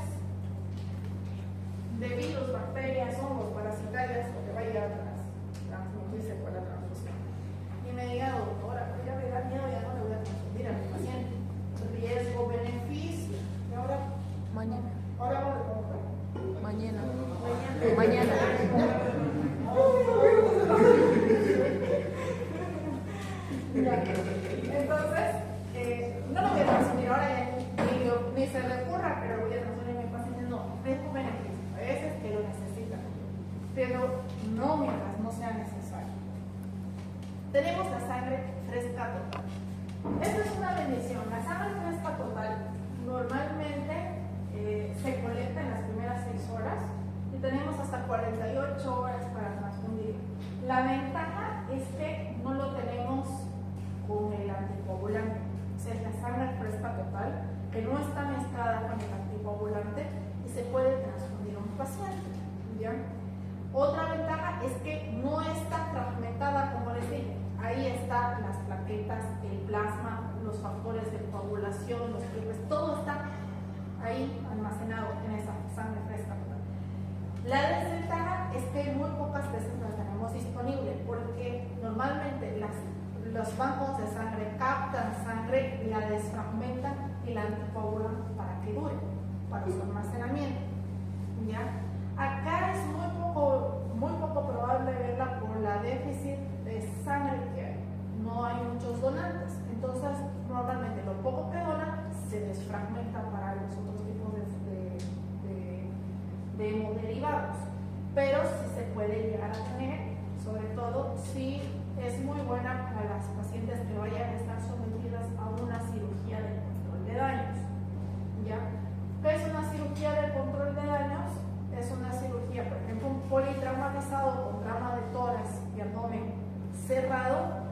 de virus, bacterias, hongos, parasitarias, lo que vaya a transmitirse por la transfusión. Y me diga, doctora, pero ya me da miedo, ya no le voy a transfundir a mi paciente. Riesgo-beneficio. ¿Y ahora? Mañana. ¿Ahora cómo fue? Mañana. Mañana. Entonces, no lo voy a transfundir ahora ya ni se le ocurra, pero voy a transfundir a mi paciente. No, riesgo beneficio. A veces que lo necesitan, pero no mientras no sea necesario. Tenemos la sangre fresca total. Esta es una bendición. La sangre fresca total normalmente se colecta en las primeras 6 horas y tenemos hasta 48 horas para transfundir. La ventaja es que no lo tenemos con el anticoagulante, o sea, es la sangre fresca total que no está mezclada con el anticoagulante y se puede transfundir a un paciente, ¿ya? Otra ventaja es que no está fragmentada, como les dije. Ahí están las plaquetas, el plasma, los factores de coagulación, los pliegues, todo está ahí almacenado en esa sangre fresca total. La desventaja es que muy pocas veces las tenemos disponibles porque normalmente los bancos de sangre captan sangre, la desfragmentan y la anticoagulan para que dure, para su almacenamiento, ¿ya? Acá es muy poco probable verla por la déficit de sangre que hay. No hay muchos donantes, entonces normalmente lo poco que donan se desfragmenta para los otros tipos de hemoderivados, pero sí se puede llegar a tener, sobre todo si es muy buena para las pacientes que vayan a estar sometidas a una cirugía de control de daños, ¿ya? ¿Qué es una cirugía de control de daños? Es una cirugía, por ejemplo, un politraumatizado con trauma de tórax y abdomen cerrado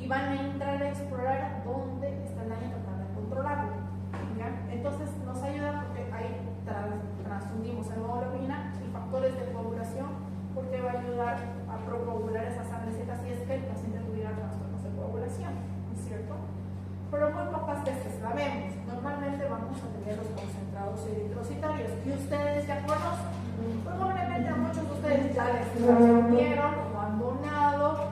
y van a entrar a explorar dónde está el daño y tratar de controlarlo, ¿ya? Entonces nos ayuda porque ahí transfundimos hemoglobina y factores de coagulación porque va a ayudar a procoagular esa sangrecita si es que el paciente tuviera trastornos de coagulación, ¿no es cierto? Pero muy pocas veces la vemos. Normalmente vamos a tener los concentrados eritrocitarios y ustedes ya conocen. Probablemente a muchos de ustedes ya les transfundieron o han donado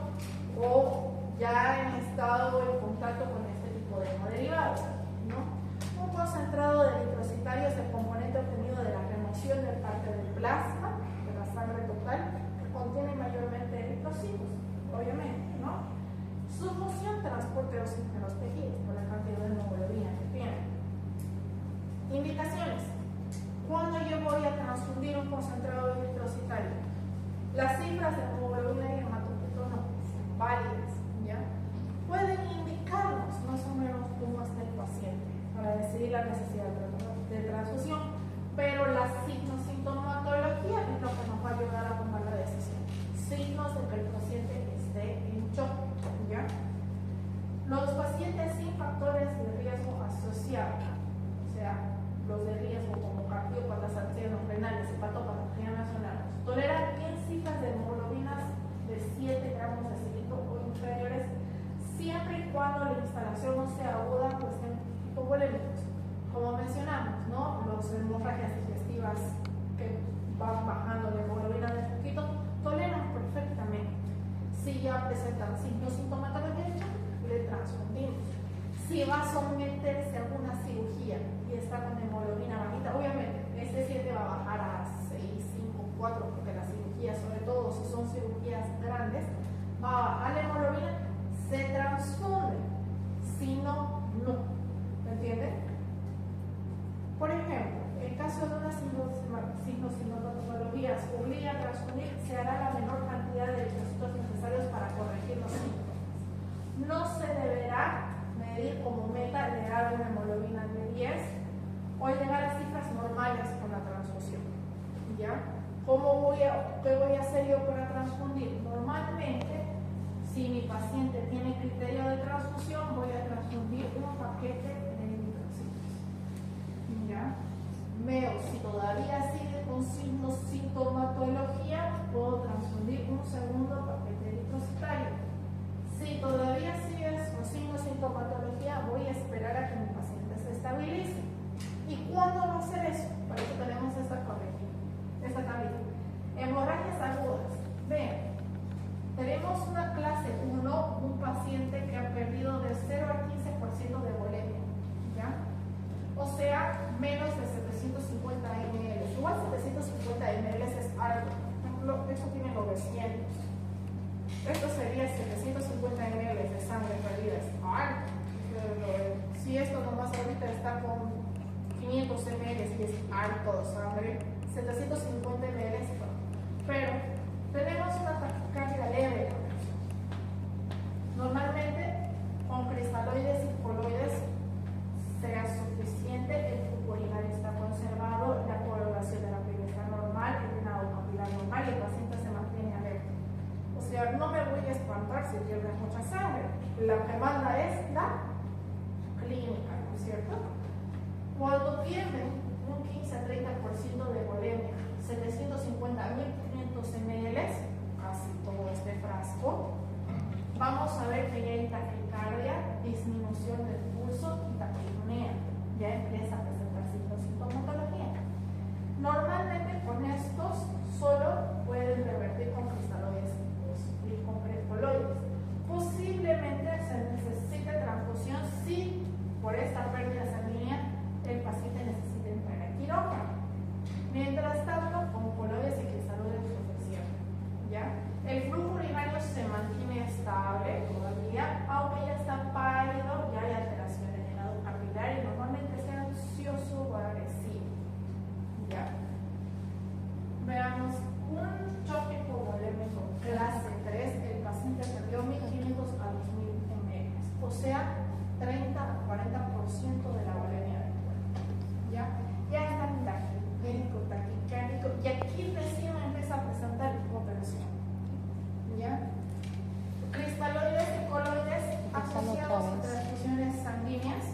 o ya han estado en contacto con este tipo de hemoderivados, ¿no? Un concentrado de eritrocitario es el componente obtenido de la remoción de parte del plasma de la sangre total que contiene mayormente eritrocitos, obviamente, ¿no? Su función transporte oxígeno a los tejidos por la cantidad de hemoglobina que tiene. Indicaciones. Cuando yo voy a transfundir un concentrado de eritrocitario, las cifras de hemoglobina y hematocrito no son válidas, ¿ya? Pueden indicarnos más o menos cómo está el paciente para decidir la necesidad de transfusión, pero la sintomatología va a someterse a una cirugía y está con hemoglobina bajita, obviamente este 7 va a bajar a 6, 5, 4, porque las cirugías, sobre todo si son cirugías grandes, va a bajar la hemoglobina, se transfunde, si no, no. ¿Me entienden? Por ejemplo, en caso de unas sintomatologías obliga a transfundir, se hará la menor cantidad de eritrocitos necesarios para corregir los síntomas. No se deberá medir como meta llegar a una hemoglobina de 10 o llegar a cifras normales con la transfusión. ¿Ya? ¿Qué voy a hacer yo para transfundir? Normalmente, si mi paciente tiene criterio de transfusión, voy a transfundir un paquete de eritrocitos. ¿Ya? Veo si todavía sigue con sintomatología, puedo transfundir un segundo paquete eritrocitario. Si todavía sigues con sintomatología, voy a esperar a que mi paciente se estabilice. ¿Y cuándo va a hacer eso? Para eso tenemos esta tablita. Hemorragias agudas. Vean, tenemos una clase 1, un paciente que ha perdido de 0 a 15% de volemia. ¿Ya? O sea, menos de 750 ml. Igual 750 ml es alto. Esto tiene 900. Esto sería 750 ml de sangre perdida. Es alto. Si esto nomás ahorita está con 500 ml y es alto de sangre, 750 ml es alto. Pero tenemos una taquicardia leve. Normalmente con cristaloides y coloides sea suficiente, el flujo urinario está conservado, la coagulación de la piel está normal, el drenado capilar normal y el paciente se mantiene alerta. O sea, no me voy a espantar si pierde mucha sangre. La que manda es la clínica, ¿no es cierto? Cuando pierden un 15 a 30% de volemia, 750 a 1500 ml, casi todo este frasco, vamos a ver que ya hay taquicardia, disminución del pulso y taquitonía. Ya empieza a presentar sintomatología. Normalmente con estos solo pueden revertir con cristaloides y con coloides. Posiblemente se necesite transfusión si por esta pérdida sanguínea el paciente necesita entrar a quirófano. Mientras tanto, con coloides y cristaloides suficiente. ¿Ya? El flujo urinario se mantiene estable todavía, aunque ya está pálido, ya hay alteración en el lado capilar y normalmente es ansioso o agresivo. ¿Ya? Veamos un choque hipovolémico clase 3, el paciente perdió 1500 a 2000 ml, o sea, 30 a 40% de la volemia del cuerpo. ¿Ya? Ya está taquicárdico, y aquí recién empieza a presentar hipotensión. ¿Ya? Cristaloides y coloides asociados a transfusiones sanguíneas.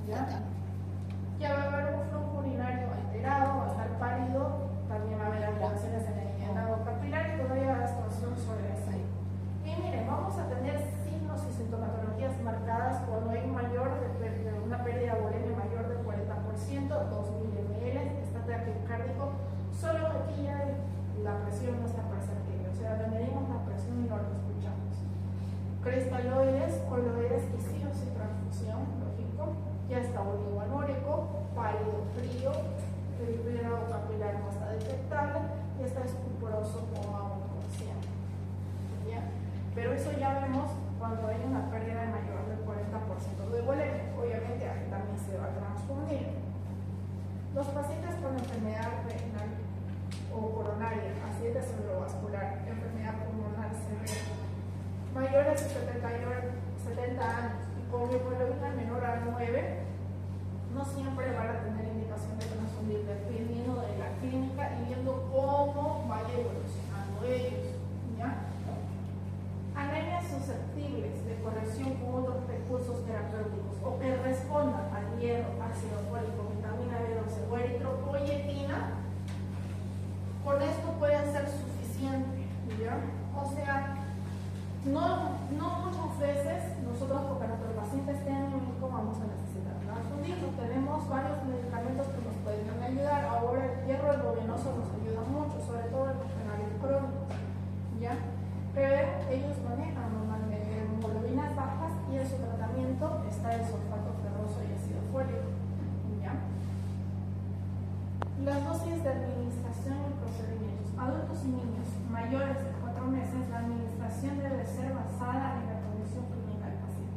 ¿Ya? Ya va a haber un flujo urinario alterado, va a estar pálido, también va a haber alteraciones en el llenado capilar y todavía va a haber expansión sobre el seno. Y miren, vamos a tener signos y sintomatologías marcadas cuando hay una pérdida de volemia mayor del 40%, 2000 ml, está taquicárdico, solo que aquí ya la presión no está perceptible, o sea, le medimos la presión y no lo escuchamos. Cristaloides, coloides y sí o sí transfusión, lógico, ya está oligoanúrico, pálido, frío, el drenado capilar no está detectable y está escuporoso o autoconsciente. ¿Ya? Pero eso ya vemos cuando hay una pérdida mayor del 40% de volemia. Obviamente aquí también se va a transfundir. Los pacientes con enfermedad renal o coronaria, accidente cerebrovascular, enfermedad pulmonar severa, mayores de 70 años y con hemoglobina menor a 9, no siempre van a tener indicación de transfundir, dependiendo de la clínica y viendo cómo vaya evolucionando ellos. ¿Ya? Anemias susceptibles de corrección con otros recursos terapéuticos o que respondan al hierro, ácido fólico, vitamina B12 o eritropoyetina, con esto puede ser suficiente. ¿Ya? O sea, no muchas veces nosotros, porque nuestros pacientes tienen anémico, vamos a necesitar transfundir. Tenemos varios medicamentos que nos pueden ayudar. Ahora el hierro endovenoso nos ayuda mucho, sobre todo en los renales crónicos. ¿Ya? Pero ellos manejan normalmente hemoglobinas bajas y en su tratamiento está el sulfato ferroso. folio. ¿Ya? Las dosis de administración y procedimientos. Adultos y niños mayores de 4 meses, la administración debe ser basada en la condición clínica del paciente.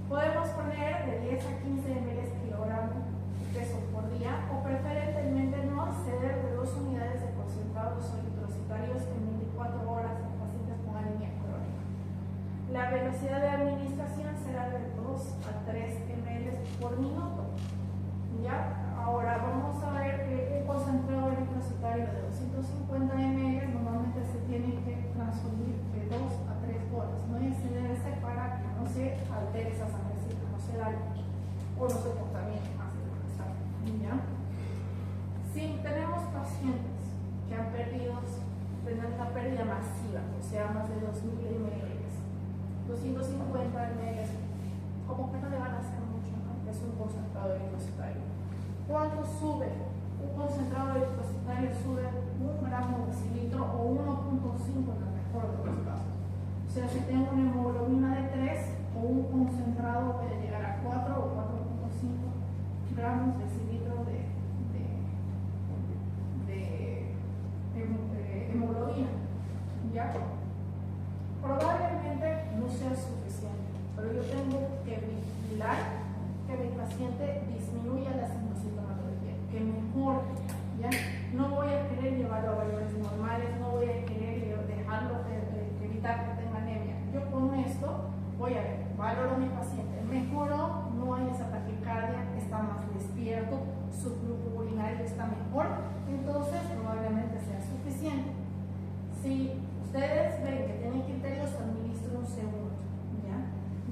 Podemos poner de 10 a 15 ml kilogramo de peso por día o preferentemente no exceder de 2 unidades de concentrados eritrocitarios en 24 horas en pacientes con anemia crónica. La velocidad de administración será de 2 a 3 ml por minuto. ¿Ya? Ahora vamos a ver que el concentrado eritrocitario de 250 ml normalmente se tiene que transfundir de 2 a 3 horas. No excederse para que no se altere esa sangrecita, no se dañe o no se contamine más de lo que está. ¿Ya? Si tenemos pacientes que han perdido, tendrán una pérdida masiva, o sea, más de 2000 ml, 250 ml, como que no le van a hacer mucho, ¿no? Es un concentrado eritrocitario. ¿Cuánto sube? Un concentrado eritrocitario sube 1 gramo de decilitro o 1.5 en el mejor de los casos. O sea, si tengo una hemoglobina de 3 o un concentrado puede llegar a 4 o 4.5 gramos de decilitro de hemoglobina. ¿Ya? Probablemente no sea suficiente, pero yo tengo que vigilar que mi paciente disminuya la sintomatología, que mejore, ¿ya? No voy a querer llevarlo a valores normales, no voy a querer dejarlo evitar que tenga anemia. Yo con esto voy a ver, valoro a mi paciente, mejoró, no hay esa taquicardia, está más despierto, su flujo urinario está mejor, entonces probablemente sea suficiente. Si ustedes ven que tienen criterios, administro un segundo, ¿ya?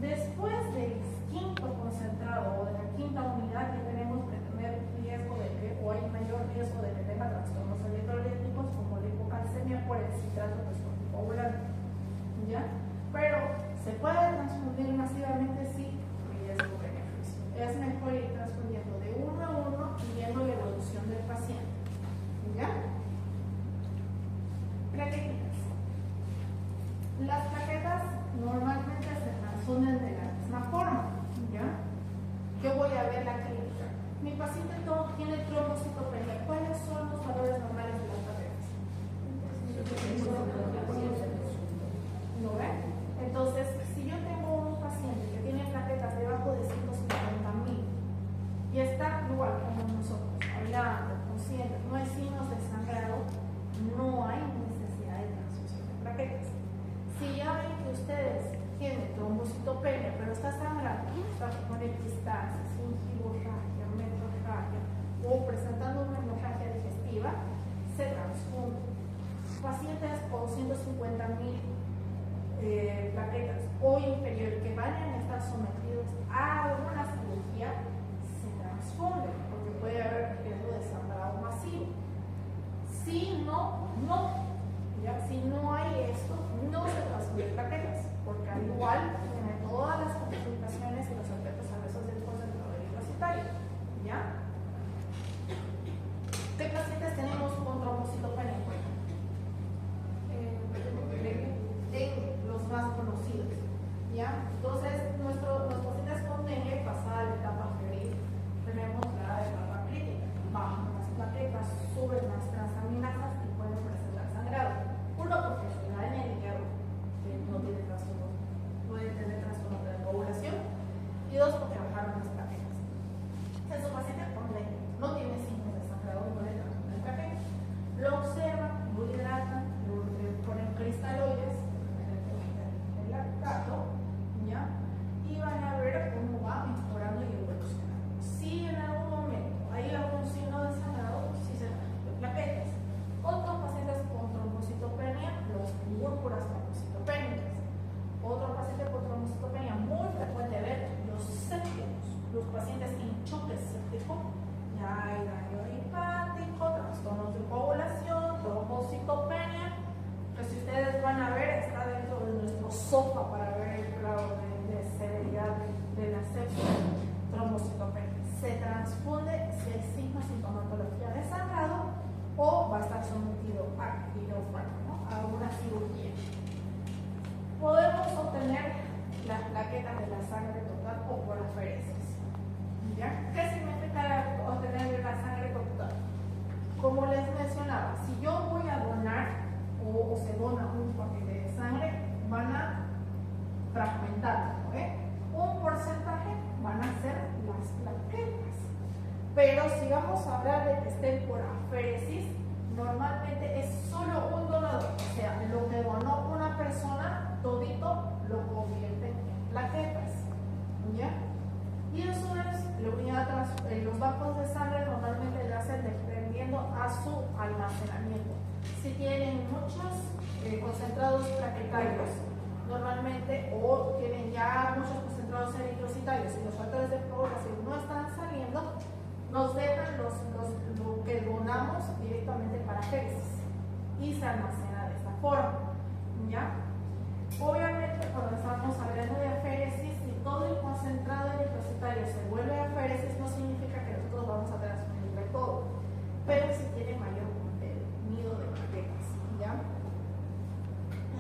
Después del quinto concentrado o de la quinta unidad que tenemos que tener riesgo de que, o hay mayor riesgo de que tenga trastornos electrolíticos como la hipocalcemia por el citrato fosfoticoagulante, ¿ya? Pero se puede transfundir masivamente, sí, riesgo-beneficio. Es mejor ir transfundiendo de 1 a 1 y viendo la evolución del paciente, ¿ya? Plaquetas. Las plaquetas normalmente se transfunden de la misma forma, ¿ya? Yo voy a ver la clínica. Mi paciente tiene trombocitopenia. ¿Cuáles son los valores normales de las plaquetas? ¿Lo ven? Entonces, si yo tengo un paciente que tiene plaquetas debajo de 150.000 y está igual como nosotros, hablando, consciente, no hay signos de sangrado, no hay necesidad de transfusión de plaquetas. Si ya ven que ustedes tienen trombocitopenia, pero está sangrando, está con epistasis, gingivorragia, metrorragia o presentando una hemorragia digestiva, se transfunde. Pacientes con 150.000 plaquetas o inferior que vayan a estar sometidos a alguna cirugía, se transfunden porque puede haber riesgo de sangrado masivo. Si no, ¿ya? Si no hay esto, no se transfunden plaquetas, porque al igual tiene todas las complicaciones y los efectos adversos del concentrado eritrocitario, ¿ya? ¿Qué pacientes tenemos con trombocitopenia? Los más conocidos, ¿ya? Entonces, los pacientes con dengue, pasada la etapa febril, tenemos la etapa crítica, bajan las plaquetas, suben las transaminasas y pueden presentar sangrado. Uno, porque se daña el hígado, que no tiene trastorno, puede tener trastorno de la coagulación, y dos, porque bajaron las plaquetas. Es un paciente con dengue, no tiene signos de sangrado, no le trastorno de plaquetas. Lo observan, lo hidratan, lo ponen cristaloides, ¿ya? Y van a ver cómo va mejorando y evolucionando. Si en algún momento hay algún signo de sangrado, sí se transfunden plaquetas. Otros pacientes con trombocitopenia, los púrpuras trombocitopénicas. Otro paciente con trombocitopenia muy frecuente ver los séptimos, los pacientes en choque séptico, ya hay daño hepático, trastornos de coagulación, trombocitopenia. Pues si ustedes van a ver, está dentro de nuestro SOFA para ver el grado de severidad de la sepsis, trombocitopenia. Se transfunde si hay signos de sintomatología de sangrado o va a estar sometido a quirófano, ¿no? A una cirugía. Podemos obtener las plaquetas de la sangre total o por aferesis, ¿Ya? ¿Qué significa obtener la sangre corporal? Como les mencionaba, si yo voy a donar o se dona un paquete de sangre, van a fragmentar, ¿no? Un porcentaje van a ser las plaquetas. Pero si vamos a hablar de que estén por aféresis, normalmente es solo un donador, o sea, lo que donó una persona, todito lo convierten en plaquetas, ¿ya? Y eso es la unidad, los bancos de sangre normalmente lo hacen dependiendo a su almacenamiento. Si tienen muchos concentrados plaquetarios, normalmente, o tienen ya muchos concentrados eritrocitarios y los factores de coagulación no están saliendo, nos dejan lo que donamos directamente para aféresis y se almacena de esta forma, ¿ya? Obviamente, cuando estamos hablando de aféresis, si todo el concentrado eritrocitario se vuelve aféresis, no significa que nosotros vamos a transfundirle todo, pero si tiene mayor contenido de plaquetas, ¿ya?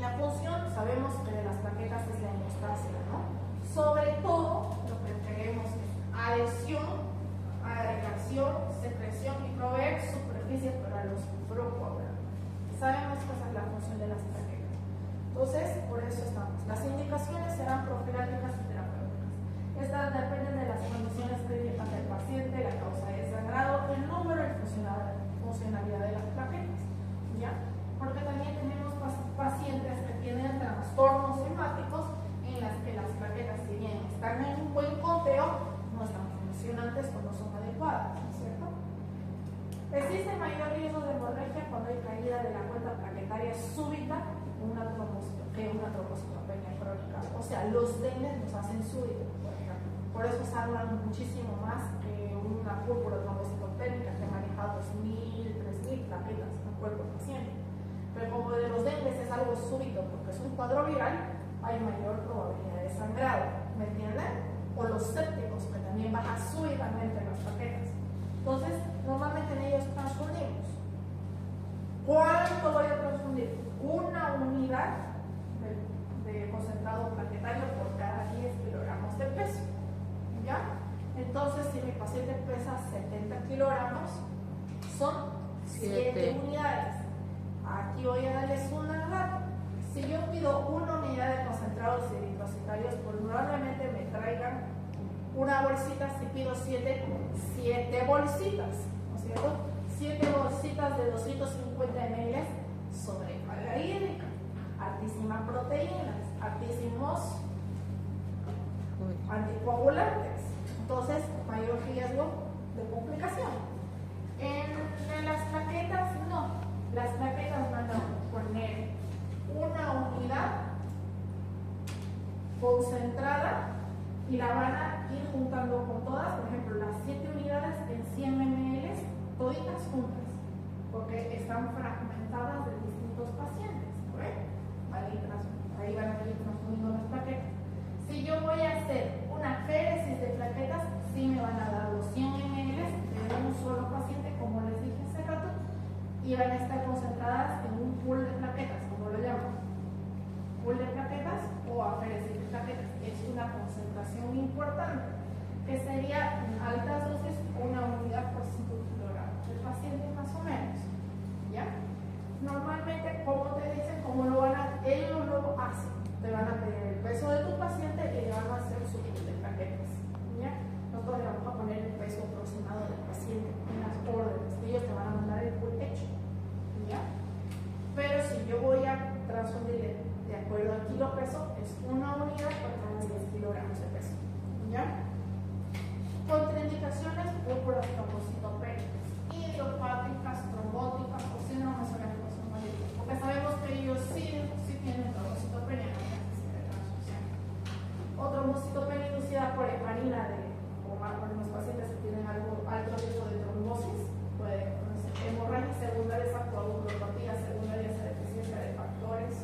La función, sabemos que de las plaquetas es la hemostasia, ¿no? Sobre todo, lo que queremos es adhesión, agregación, secreción y proveer superficie para los procoagulantes. Sabemos que esa es la función de las plaquetas. Entonces, por eso estamos. Las indicaciones serán profilácticas y terapéuticas. Estas dependen de las condiciones clínicas del paciente, la causa de sangrado, el número y funcionalidad de las plaquetas, ¿ya? Porque también tenemos pacientes que tienen trastornos hemáticos en las que las plaquetas, si bien están en un buen conteo, no están funcionantes o no son adecuadas, ¿no es cierto? Existe mayor riesgo de hemorragia cuando hay caída de la cuenta plaquetaria súbita que una trombocitopenia crónica. O sea, los dengues nos hacen súbito, por ejemplo. Por eso salvan muchísimo más que una púrpura trombocitopénica que maneja 2.000, 3.000 plaquetas en el cuerpo del paciente. Pero como de los dengues es algo súbito porque es un cuadro viral, hay mayor probabilidad de sangrado, ¿me entienden? O los sépticos, que también baja súbitamente las plaquetas. Entonces, normalmente en ellos transfundimos. ¿Cuánto voy a transfundir? Una unidad de concentrado plaquetario por cada 10 kilogramos de peso, ¿ya? Entonces, si mi paciente pesa 70 kilogramos, son 7 unidades. Aquí voy a darles una dato. Si yo pido una unidad de concentrados eritrocitarios, probablemente me traigan una bolsita. Si pido 7 bolsitas, ¿no es cierto? 7 bolsitas de 250 ml sobre carga hídrica, altísimas proteínas, altísimos anticoagulantes. Entonces, mayor riesgo de complicación. En las plaquetas, no. Las plaquetas van a poner una unidad concentrada y la van a ir juntando con todas, por ejemplo, las 7 unidades en 100 ml, toditas juntas, porque están fragmentadas de distintos pacientes, ahí van a ir transfundiendo las plaquetas. Si yo voy a hacer una aféresis de plaquetas, sí me van a dar los 100 ml de un solo paciente, como les dije hace rato, y van a estar concentradas en un pool de plaquetas, como lo llaman. Pool de plaquetas o aféresis de plaquetas. Es una concentración importante, que sería en altas dosis una unidad por 5 kilogramos del paciente más o menos, ¿ya? Normalmente, como te dicen, como lo van a, ellos lo hacen, te van a pedir el peso de tu paciente y le van a hacer su pool de plaquetas, ¿ya? Nosotros le vamos a poner el peso aproximado del paciente en las órdenes, ellos te van a mandar el pool hecho, ¿ya? Pero si yo voy a transfundir de acuerdo al kilo peso, es una unidad por cada 10 kilogramos de peso, ¿ya? Contraindicaciones, púrpuras trombocitopénicas, idiopáticas, trombóticas o síndromes orgánicos hemolíticos, porque sabemos que ellos sí tienen trombocitopenia, no necesitan de transfusión. O trombocitopenia inducida por heparina por los pacientes que tienen alto riesgo de trombosis, puede ser hemorragias secundarias a coagulopatía secundarias a deficiencia de factores,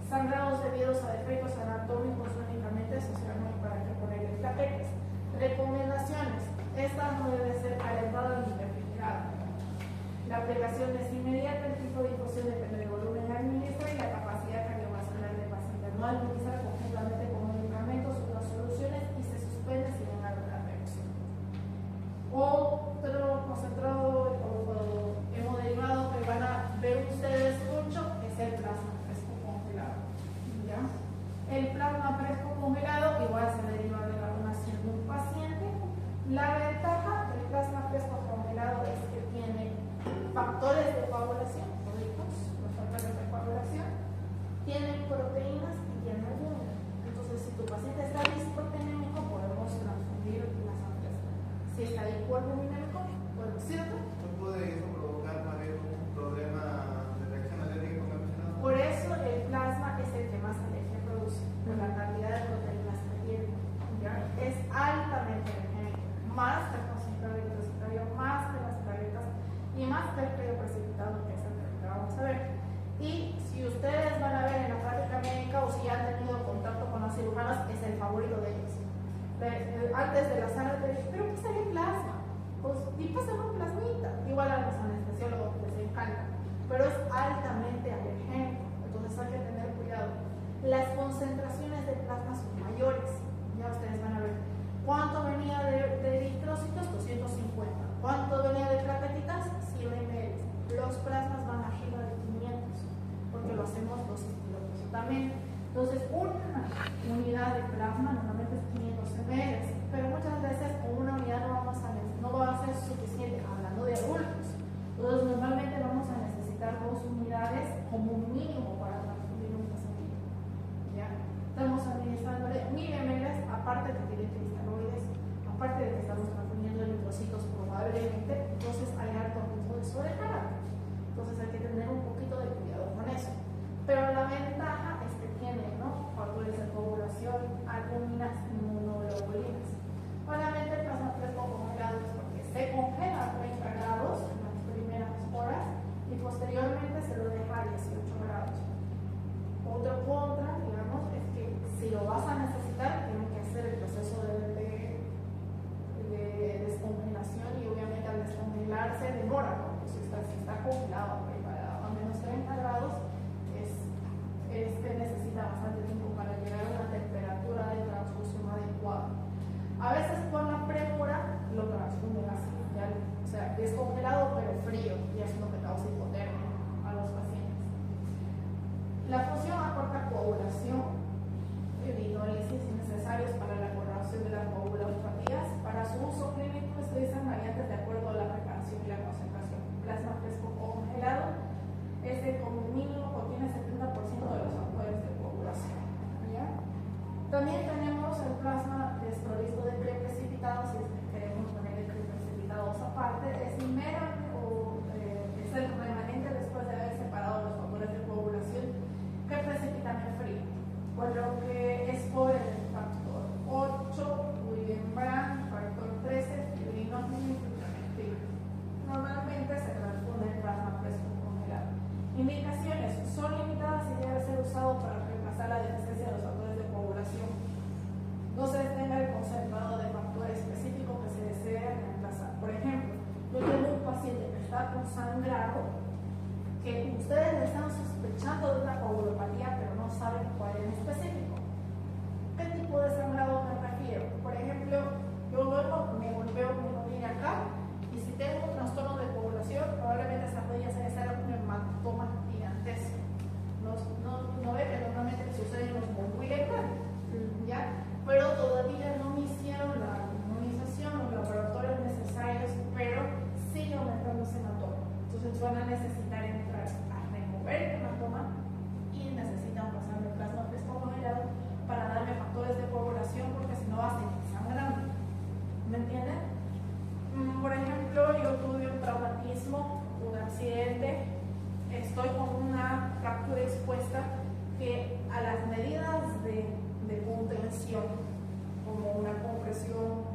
sangrados debidos a defectos anatómicos únicamente, eso se llama para que ponerle plaquetas. Recomendaciones: estas no deben ser calentadas ni refrigeradas. altamente alergénico, entonces hay que tener cuidado. Las concentraciones de plasma son mayores, ya ustedes van a ver. ¿Cuánto venía de eritrocitos? 250. ¿Cuánto venía de plaquetitas? 100 ml. Los plasmas van arriba de 500, porque lo hacemos dosis pilotos también. Entonces, una unidad de plasma normalmente es 500 ml, pero muchas veces con una unidad no va a ser suficiente, hablando de adultos. Entonces, normalmente vamos a necesitar 2 unidades como mínimo para transfundir un paciente. ¿Ya? Estamos administrándole 1000 ml, aparte de que tiene cristaloides, aparte de que estamos transfundiendo eritrocitos probablemente, entonces hay alto riesgo de sobrecarga. Entonces hay que tener un poquito de cuidado con eso. Pero la ventaja es que tiene, ¿no?, factores de coagulación, albúminas, inmunoglobulinas. Obviamente el plasma fresco congelado es porque se congela a 30 grados en las primeras horas y posteriormente se lo deja a 18 grados. Otro contra, digamos, es que si lo vas a necesitar, tienes que hacer el proceso de descongelación y obviamente al descongelarse demora, porque si está congelado a menos 30 grados, necesita bastante tiempo para llegar a una temperatura de transfusión adecuada. A veces por la premura lo transfunden así, ya, o sea, descongelado pero frío, y es lo que causa hipotermia a los pacientes. La función aporta coagulación, hidrólisis necesarios para la corrección de las coagulopatías. Para su uso clínico se utilizan variantes de acuerdo a la preparación y la concentración. Plasma fresco congelado, este como mínimo contiene 70% de los factores de coagulación. ¿Ya? También tenemos el plasma desprovisto de preprecipitados, si queremos poner preprecipitados aparte, es es el remanente después de haber separado los factores de coagulación que precipitan el frío, por lo que es por el factor 8, William-Brand, factor 13, fibrinogen y flutramectina. Normalmente se transfunde el plasma fresco congelado. Indicaciones: son limitadas y debe ser usado para reemplazar la deficiencia de los factores de coagulación. No se detenga el concentrado de factor específico que se desea reemplazar. Por ejemplo, yo tengo un paciente que está consangrado, que ustedes están sospechando de una coagulopatía, pero no saben cuál en específico. ¿Qué tipo de sangrado me refiero? Por ejemplo, yo luego me golpeo mi rodilla acá, y si tengo un trastorno de coagulación, probablemente esa rodilla se deshaga un hematoma gigantesco. No ve que normalmente sucede en los monoilectales, ¿ya? Pero todavía no me hicieron la inmunización, los laboratorios necesarios, pero sigue aumentando ese hematoma. Entonces van a necesitar entrar a remover el hematoma y necesitan pasarme plasma fresco congelado para darme factores de coagulación, porque si no va a seguir sangrando. ¿Me entienden? Por ejemplo, yo tuve un traumatismo, un accidente, estoy con una fractura expuesta que a las medidas de contención, como una compresión,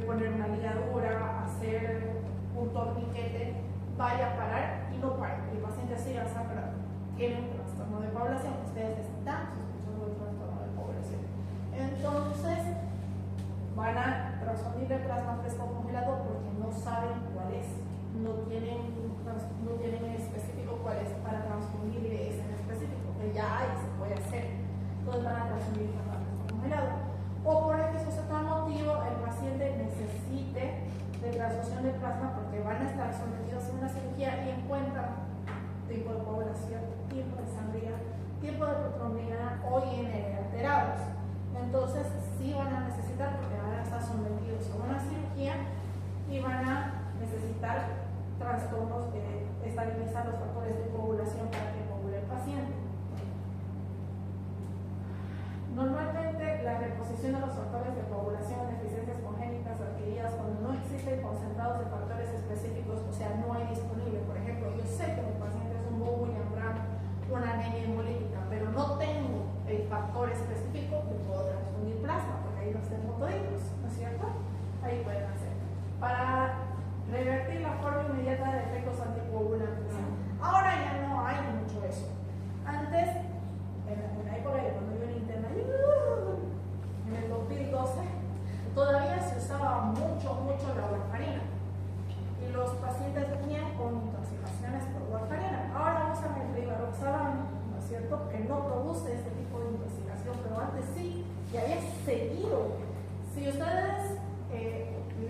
poner una ligadura, hacer un torniquete, vaya a parar y no para. El paciente siga sangrando. Tiene un trastorno de coagulación. Ustedes están sospechando del trastorno de coagulación. Entonces, van a transfundir el plasma fresco congelado porque no saben cuál es. No tienen en específico cuál es para transfundir ese en específico, que ya hay, se puede hacer. Entonces van a transfundir el plasma fresco congelado. O por X o Z motivo, el paciente necesite de transfusión de plasma porque van a estar sometidos a una cirugía y encuentran tipo de coagulación, tipo de sangría, tipo de protrombina o INR alterados. Entonces sí van a necesitar, porque van a estar sometidos a una cirugía y van a necesitar trastornos no produce este tipo de intoxicación, pero antes sí, y ahí es seguido. Si ustedes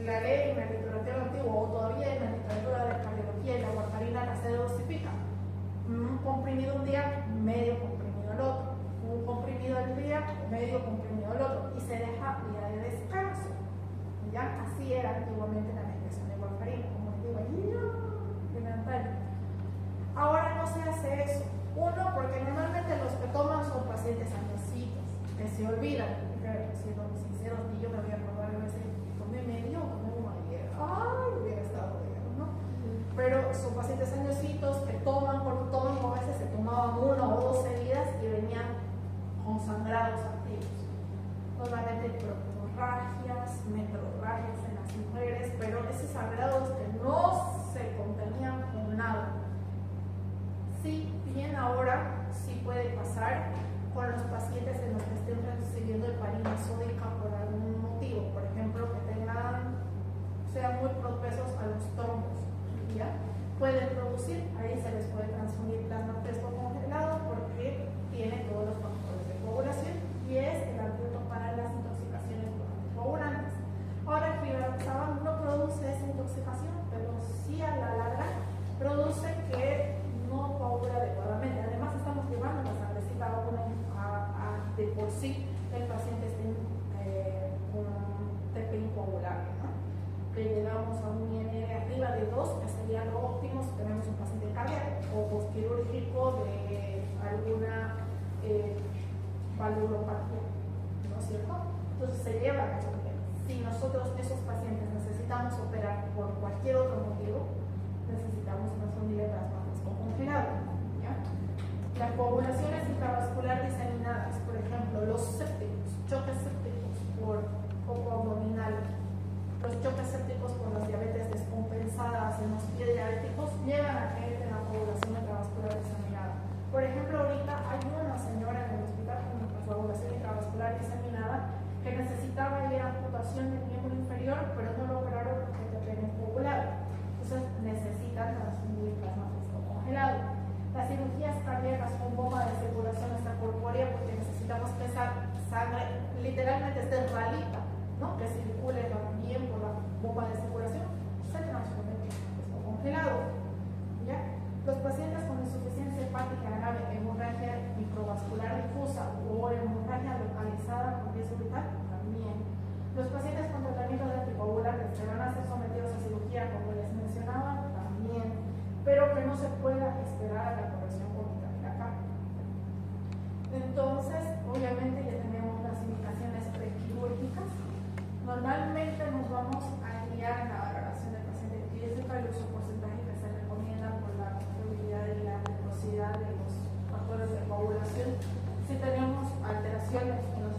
la leen en la literatura antigua o todavía en la literatura de cardiología y la warfarina la se dosifica, un comprimido un día, medio comprimido el otro, un comprimido al día, medio comprimido el otro, y se deja día de descanso. ¿Ya? Así era antiguamente la medicación de warfarina, como les digo, de antaño. Ahora no se hace eso. Uno, porque normalmente los que toman son pacientes añositos, que se olvidan. Siendo sinceros, ni yo me voy a acordar de veces tomé medio, tomé uno ayer. Ay, hubiera estado bien, ¿no? Pero son pacientes añositos que toman, a veces se tomaban 1 o 2 seguidas y venían con sangrados activos. Normalmente proctorragias, metrorragias en las mujeres, pero esos sangrados que no se contenían con nada. Sí, bien ahora sí puede pasar con los pacientes en los que estén recibiendo heparina sódica por algún motivo, por ejemplo, que sean muy propensos a los trombos, ¿ya? Pueden producir, ahí se les puede transfundir plasma fresco congelado porque tiene todos los factores de coagulación y es el antídoto para las intoxicaciones por anticoagulantes. Ahora el rivaroxaban no produce esa intoxicación, pero sí a la larga produce que no coagula adecuadamente. Además estamos llevando la sangrecita a de por sí el paciente esté con TP incoagulable, ¿no? Que llegamos a un INR arriba de 2, que sería lo óptimo si tenemos un paciente cardíaco o postquirúrgico de alguna valvulopatía, ¿no es cierto? Entonces se lleva a eso. Si nosotros esos pacientes necesitamos operar por cualquier otro motivo, necesitamos transfundir plasma fresco congelado, ¿ya? Las coagulaciones intravascular diseminadas, por ejemplo, los sépticos, choques sépticos por coco abdominal, los choques sépticos por las diabetes descompensadas en los pies diabéticos, llegan a caer en la coagulación intravascular diseminada. Por ejemplo, ahorita hay una señora en el hospital con coagulación intravascular diseminada que necesitaba ir a amputación del miembro inferior, pero no lo lograron porque te coagulado. Entonces necesitan transfundir plasma fresco congelado. Las cirugías cardíacas con bomba de circulación extracorpórea porque necesitamos pesar sangre, literalmente esta ralita, ¿no? Que circule bien por la bomba de circulación, se transfunde plasma fresco congelado. ¿Ya? Los pacientes con insuficiencia hepática grave, hemorragia microvascular difusa o hemorragia localizada con riesgo vital, también. Los pacientes con tratamiento de anticoagulantes que van a ser sometidos a cirugía, como les mencionaba, también, pero que no se pueda esperar a la corrección con vitamina K. Entonces, obviamente ya tenemos las indicaciones prequirúrgicas. Normalmente nos vamos a guiar en la valoración del paciente física y uso porcentaje que se recomienda por la probabilidad y la velocidad de los factores de coagulación. Si tenemos alteraciones en los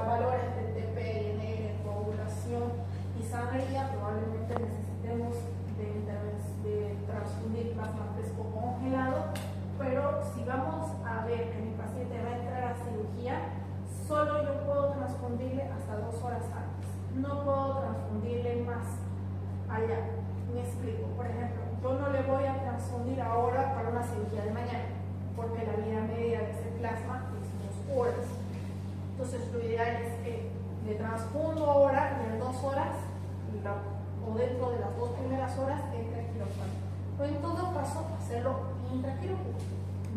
valores de TP, INR, coagulación y sangría, probablemente necesitemos de transfundir plasma fresco congelado, pero si vamos a ver que mi paciente va a entrar a cirugía, solo yo puedo transfundirle hasta 2 horas antes, no puedo transfundirle más allá. Me explico, por ejemplo, yo no le voy a transfundir ahora para una cirugía de mañana, porque la vida media de ese plasma es 2 horas. Entonces lo ideal es que le transfundo ahora y en 2 horas o dentro de las 2 primeras horas entre quirófano. O en todo caso hacerlo intraquirúrgico,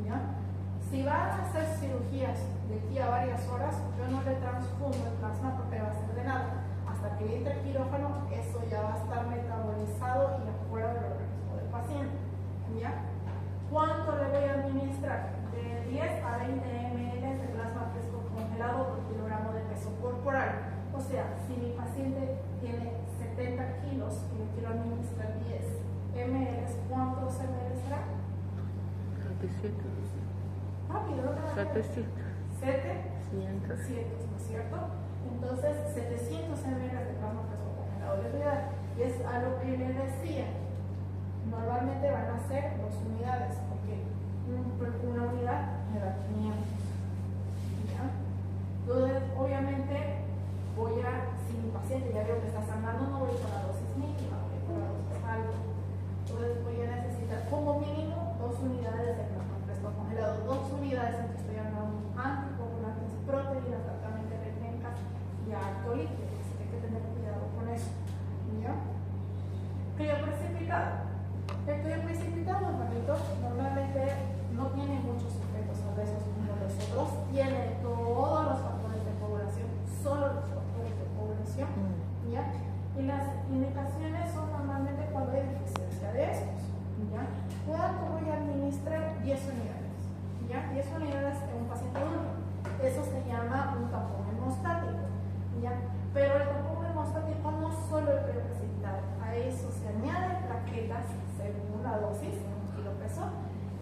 ¿ya? Si van a hacer cirugías de aquí a varias horas, yo no le transfundo el plasma porque va a ser de nada. Hasta que entre quirófano, eso ya va a estar metabolizado y afuera del organismo del paciente, ¿ya? ¿Cuánto le voy a administrar? De 10 a 20 ml de plasma fresco congelado por kilogramo de peso corporal. O sea, si mi paciente tiene 70 kilos y le quiero administrar 10 ml, ¿cuántos ml será? 700. Rápido, ¿no? 700. 700, ¿no es cierto? Entonces, 700 ml de plasma fresco congelado le voy a dar. Y es a lo que le decía. Normalmente van a ser 2 unidades, porque una unidad me da 500. ¿Ya? Entonces, obviamente, si mi paciente ya veo que está sangrando, no voy por la dosis mínima, voy por la dosis alta. Entonces, voy a necesitar como mínimo 2 unidades de plasma fresco El que precipitado, papito, normalmente no tiene muchos efectos adversos como los otros, tiene todos los factores de población, solo los factores de población, ¿ya? Y las indicaciones son normalmente cuando hay deficiencia de estos, ¿ya? ¿Cuánto voy a administrar? 10 unidades, ¿ya? 10 unidades en un paciente adulto. Eso se llama un tampón hemostático, ¿ya? Pero el tampón hemostático no solo el precipitado, a eso se añaden plaquetas según la dosis, en un kilo peso,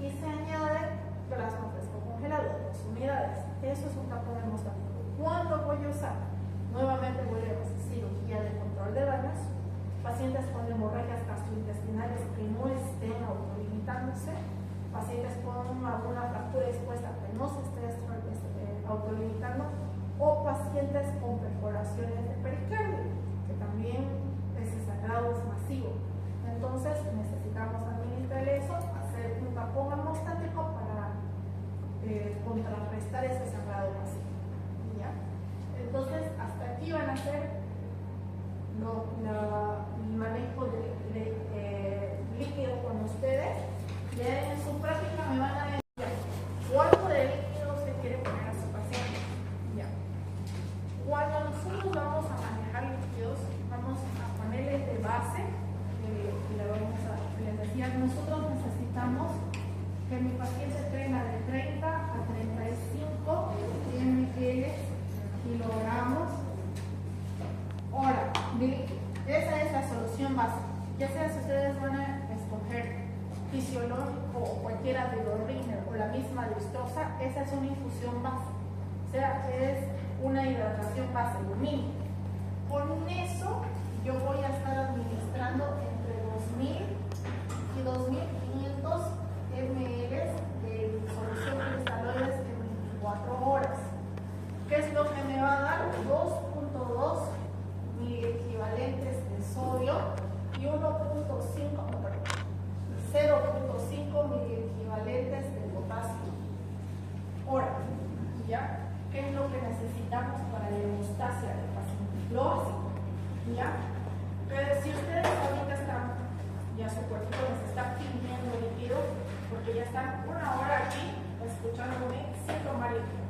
y se añade plasma fresco congelado, 2 unidades. Eso es un tampón hemostático. ¿Cuándo voy a usar? Nuevamente volvemos a cirugía de control de daños, pacientes con hemorragias gastrointestinales que no estén autolimitándose, pacientes con alguna fractura expuesta que no se esté autolimitando, o pacientes con perforaciones de pericardio, que también ese sangrado es masivo. Entonces necesitamos administrar eso, hacer un tapón hemostático para contrarrestar ese sangrado masivo, ¿ya? Entonces hasta aquí van a ser el manejo de líquido con ustedes. Ya en su práctica me van a decir cuánto de líquido se quiere poner a su paciente. Ya. Cuando nosotros vamos a manejar líquidos, vamos a ponerles de base, les decía, nosotros necesitamos que mi paciente tenga de 30 a 35 ml kilogramos hora de líquido. Esa es la solución básica. Ya sea si ustedes van a escoger fisiológico o cualquiera de Doriner o la misma lustrosa, esa es una infusión base, o sea, es una hidratación base, lo mínimo. Con eso yo voy a estar administrando entre 2000 y 2500 ml de solución de cristaloides en 24 horas. ¿Qué es lo que me va a dar? 2.2 miliequivalentes de sodio y 0.5 miliequivalentes de potasio. Ahora, ¿ya? ¿Qué es lo que necesitamos para la hemostasia del paciente? Lo básico, ¿ya? Pero si ustedes ahorita están, ya su cuerpo les está pidiendo líquido, porque ya están una hora aquí escuchándome sin tomar líquido,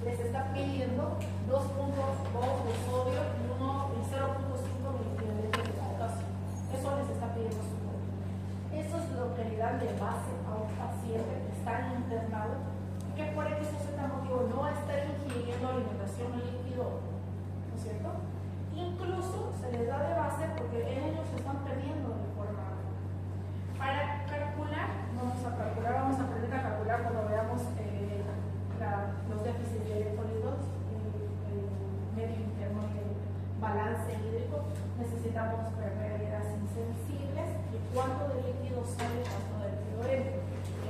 les está pidiendo 2.2 de sodio y 0.5 miliequivalentes de potasio. Eso les está pidiendo su cuerpo. Eso es lo que le dan de base a un paciente que está internado, que por X o Z motivo no está ingiriendo alimentación líquido, ¿no es cierto? Incluso se les da de base porque ellos están perdiendo de forma. Para calcular, vamos a aprender a calcular cuando veamos los déficits de electrolitos, el medio interno del balance hídrico. Necesitamos pérdidas insensibles y cuánto de líquido sale, cuánto de líquido entra.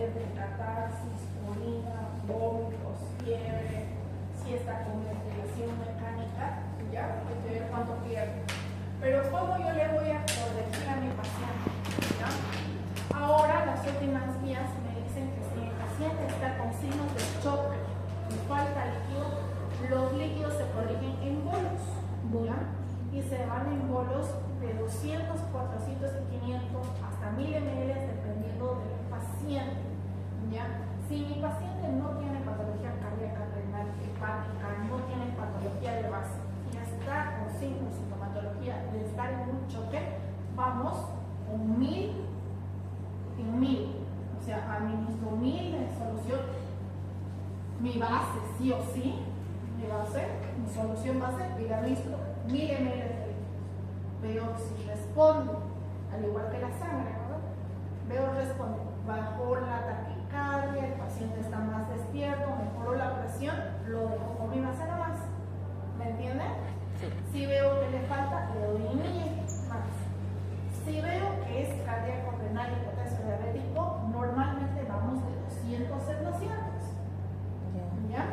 Es de catarsis, orina, vómitos, fiebre, si está con ventilación mecánica, ya, hay que ver cuánto pierde. Pero ¿cómo yo le voy a corregir a mi paciente? ¿Ya? Ahora las últimas guías me dicen que si el paciente está con signos de choque y falta líquido, los líquidos se corrigen en bolos, ¿ya? Y se van en bolos de 200, 400 y 500 hasta 1000 ml dependiendo del paciente, ¿ya? Si mi paciente no tiene patología cardíaca, renal, hepática, no tiene patología de base, y está con signos, sintomatología de estar en un choque, vamos con 1000 en 1000, o sea, administro 1000 de solución, mi base sí o sí, mi solución base, y la administro 1000 ml de líquido. Veo si responde, al igual que la sangre, ¿no? Veo responde, bajó la taquicardia, el paciente está más despierto, mejoró la presión, lo dejo con mi base nada más. ¿Me entienden? Sí. Si veo que le falta, le doy 1000 más. Si veo que es cardíaco, renal y potasio diabético, normalmente vamos de 200 en 200. ¿Ya?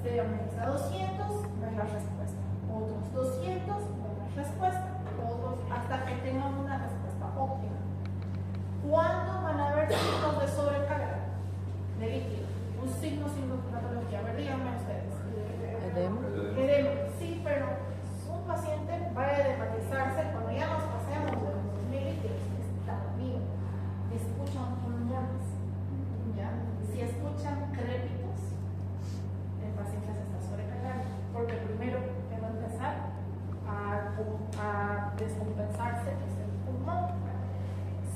Se aumenta 200, ver la respuesta. Otros 200, ver la respuesta. Otros hasta que tengan una respuesta óptima. ¿Cuándo van a haber signos de sobrecarga de líquido? Un signo sin patología. A ver, díganme ustedes. Edema. Sí, pero un paciente va a edematizarse cuando ya nos pasemos de los 2000 líquidos. Está bien.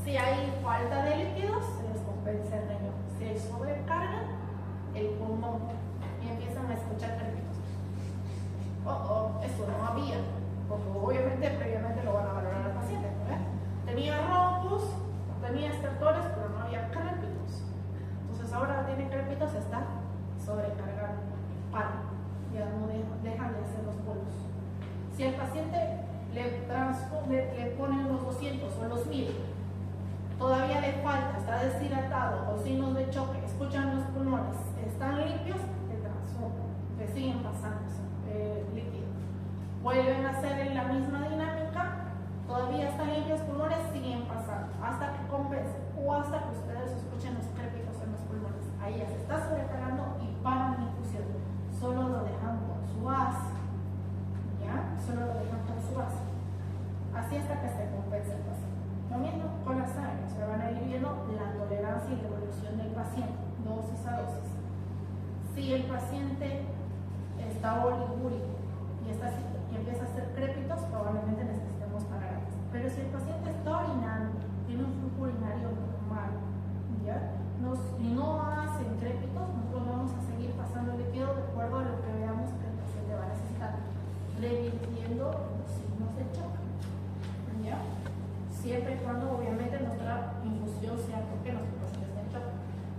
Si hay falta de líquidos, se descompensa el riñón. Si hay sobrecarga, el pulmón. Y empiezan a escuchar crépitos. Eso no había. Porque obviamente previamente lo van a valorar al paciente. Tenía roncos, tenía estertores, pero no había crépitos. Entonces ahora tiene crépitos, está sobrecargado. Para. Ya no dejan de hacer los polvos. Si el paciente le ponen los 200 o los 1000, todavía le falta, está deshidratado o signos de choque, escuchan los pulmones, están limpios, le transfunden, le siguen pasando líquido. Vuelven a hacer la misma dinámica, todavía están limpios pulmones, siguen pasando, hasta que compensen o hasta que ustedes escuchen los crépitos en los pulmones. Ahí ya se está sobrecargando y paran la infusión. Solo lo dejan con su base. ¿Ya? Solo lo dejan con su base. Así hasta que se compense el paciente. Lo mismo con la sangre, se van a ir viendo la tolerancia y la evolución del paciente, dosis a dosis. Si el paciente está oligúrico y empieza a hacer crépitos, probablemente necesitemos parar antes. Pero si el paciente está orinando, tiene un flujo urinario normal, ¿ya? Y no hacen crépitos, nosotros vamos a seguir pasando el líquido de acuerdo a lo que veamos que el paciente va a necesitar, revirtiendo los signos de choque. ¿Ya? Siempre y cuando obviamente nuestra infusión sea porque nuestro paciente está en choque.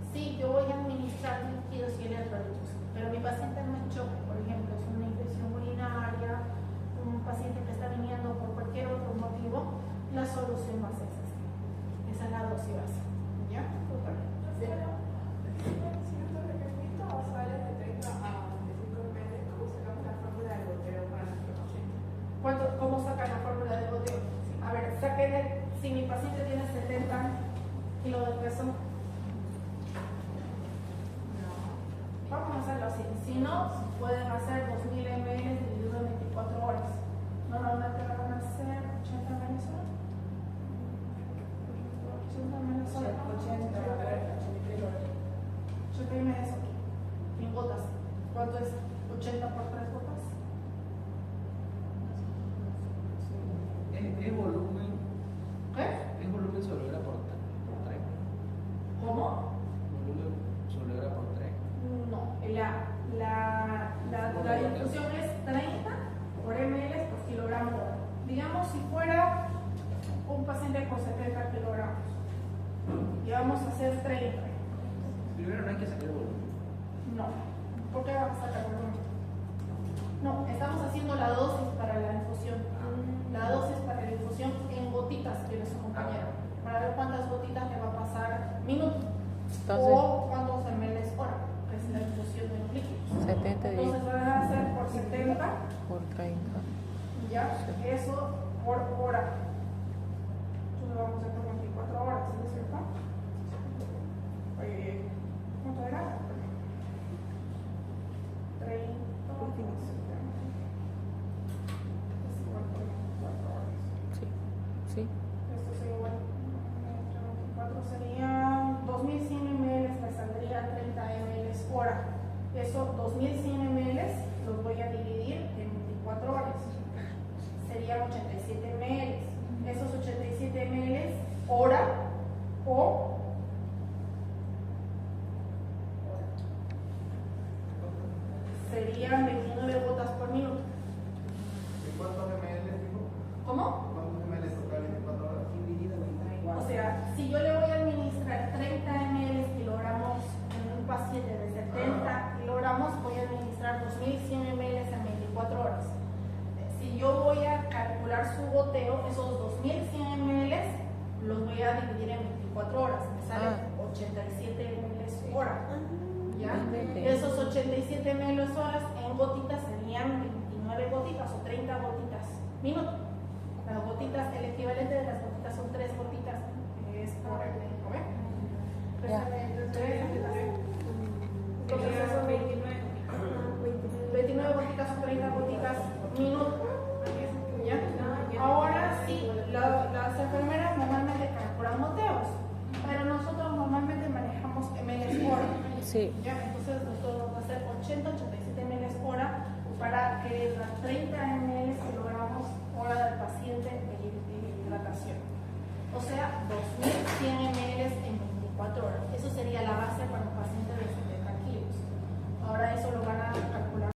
Sí, yo voy a administrar líquidos y electrolitos, pero mi paciente no es choque, por ejemplo, es una infección urinaria, un paciente que está viniendo por cualquier otro motivo, la solución va a ser esa. Esa es la dosis base. ¿Ya? Si esto repito, sale de 30 a 25 ml, ¿cómo sacamos la fórmula del goteo para nuestro paciente? ¿Cómo sacan la fórmula del goteo? A ver, si mi paciente tiene 70 kilos de peso, vamos a hacerlo así. Si no, pueden hacer 2000 ml dividido en 24 horas. Normalmente van a hacer 80 ml hora. 80 ml hora. 80 ml en gotas. ¿Cuánto es? 80 por 3 gotas. ¿Es volumen? ¿Qué? ¿Es volumen sobre grado por 3? ¿Cómo? ¿Volumen sobre grado por 3? No, la infusión es 30 por ml por kilogramo hora. Digamos si fuera un paciente con 70 kilogramos y vamos a hacer 30. Primero no hay que sacar el volumen. No, ¿por qué vamos a sacar el volumen? No, estamos haciendo la dosis para la infusión. La dosis para la infusión en gotitas, tiene su compañero, para ver cuántas gotitas le va a pasar minuto. Entonces, O cuántos ml hora, que es la infusión de los líquidos. 70 Entonces van a hacer por 70, por 30. ya, eso por hora. Entonces vamos a hacer por 24 horas, ¿no es cierto? ¿Cuánto era? 30. Es igual por 24 horas. Sí, sí. Esto sería igual. 24 serían 2100 ml, me saldría 30 ml hora. Eso, 2100 ml, los voy a dividir en 24 horas. Serían 87 ml. Esos 87 ml hora o serían 29 gotas por minuto. ¿Y cuántos ml dijo? ¿Cómo? ¿Cuántos ml total en 24 horas? O sea, si yo le voy a administrar 30 ml kilogramos en un paciente de 70 kilogramos, voy a administrar 2100 ml en 24 horas. Si yo voy a calcular su goteo, esos 2100 ml los voy a dividir en 24 horas. Me sale 87 ml hora. ¿Ya? Esos 87 ml horas en gotitas serían 29 gotitas o 30 gotitas minuto. Las gotitas, el equivalente de las gotitas son 3 gotitas, que es por el médico, ¿ven? Entonces son 29 gotitas o 30 gotitas minuto. ¿Ya? Ahora sí, las enfermeras normalmente calculan goteos, pero nosotros normalmente manejamos ml hora. Sí. ¿Ya? Entonces nosotros vamos a hacer 80-87 ml hora para que las 30 ml kilogramos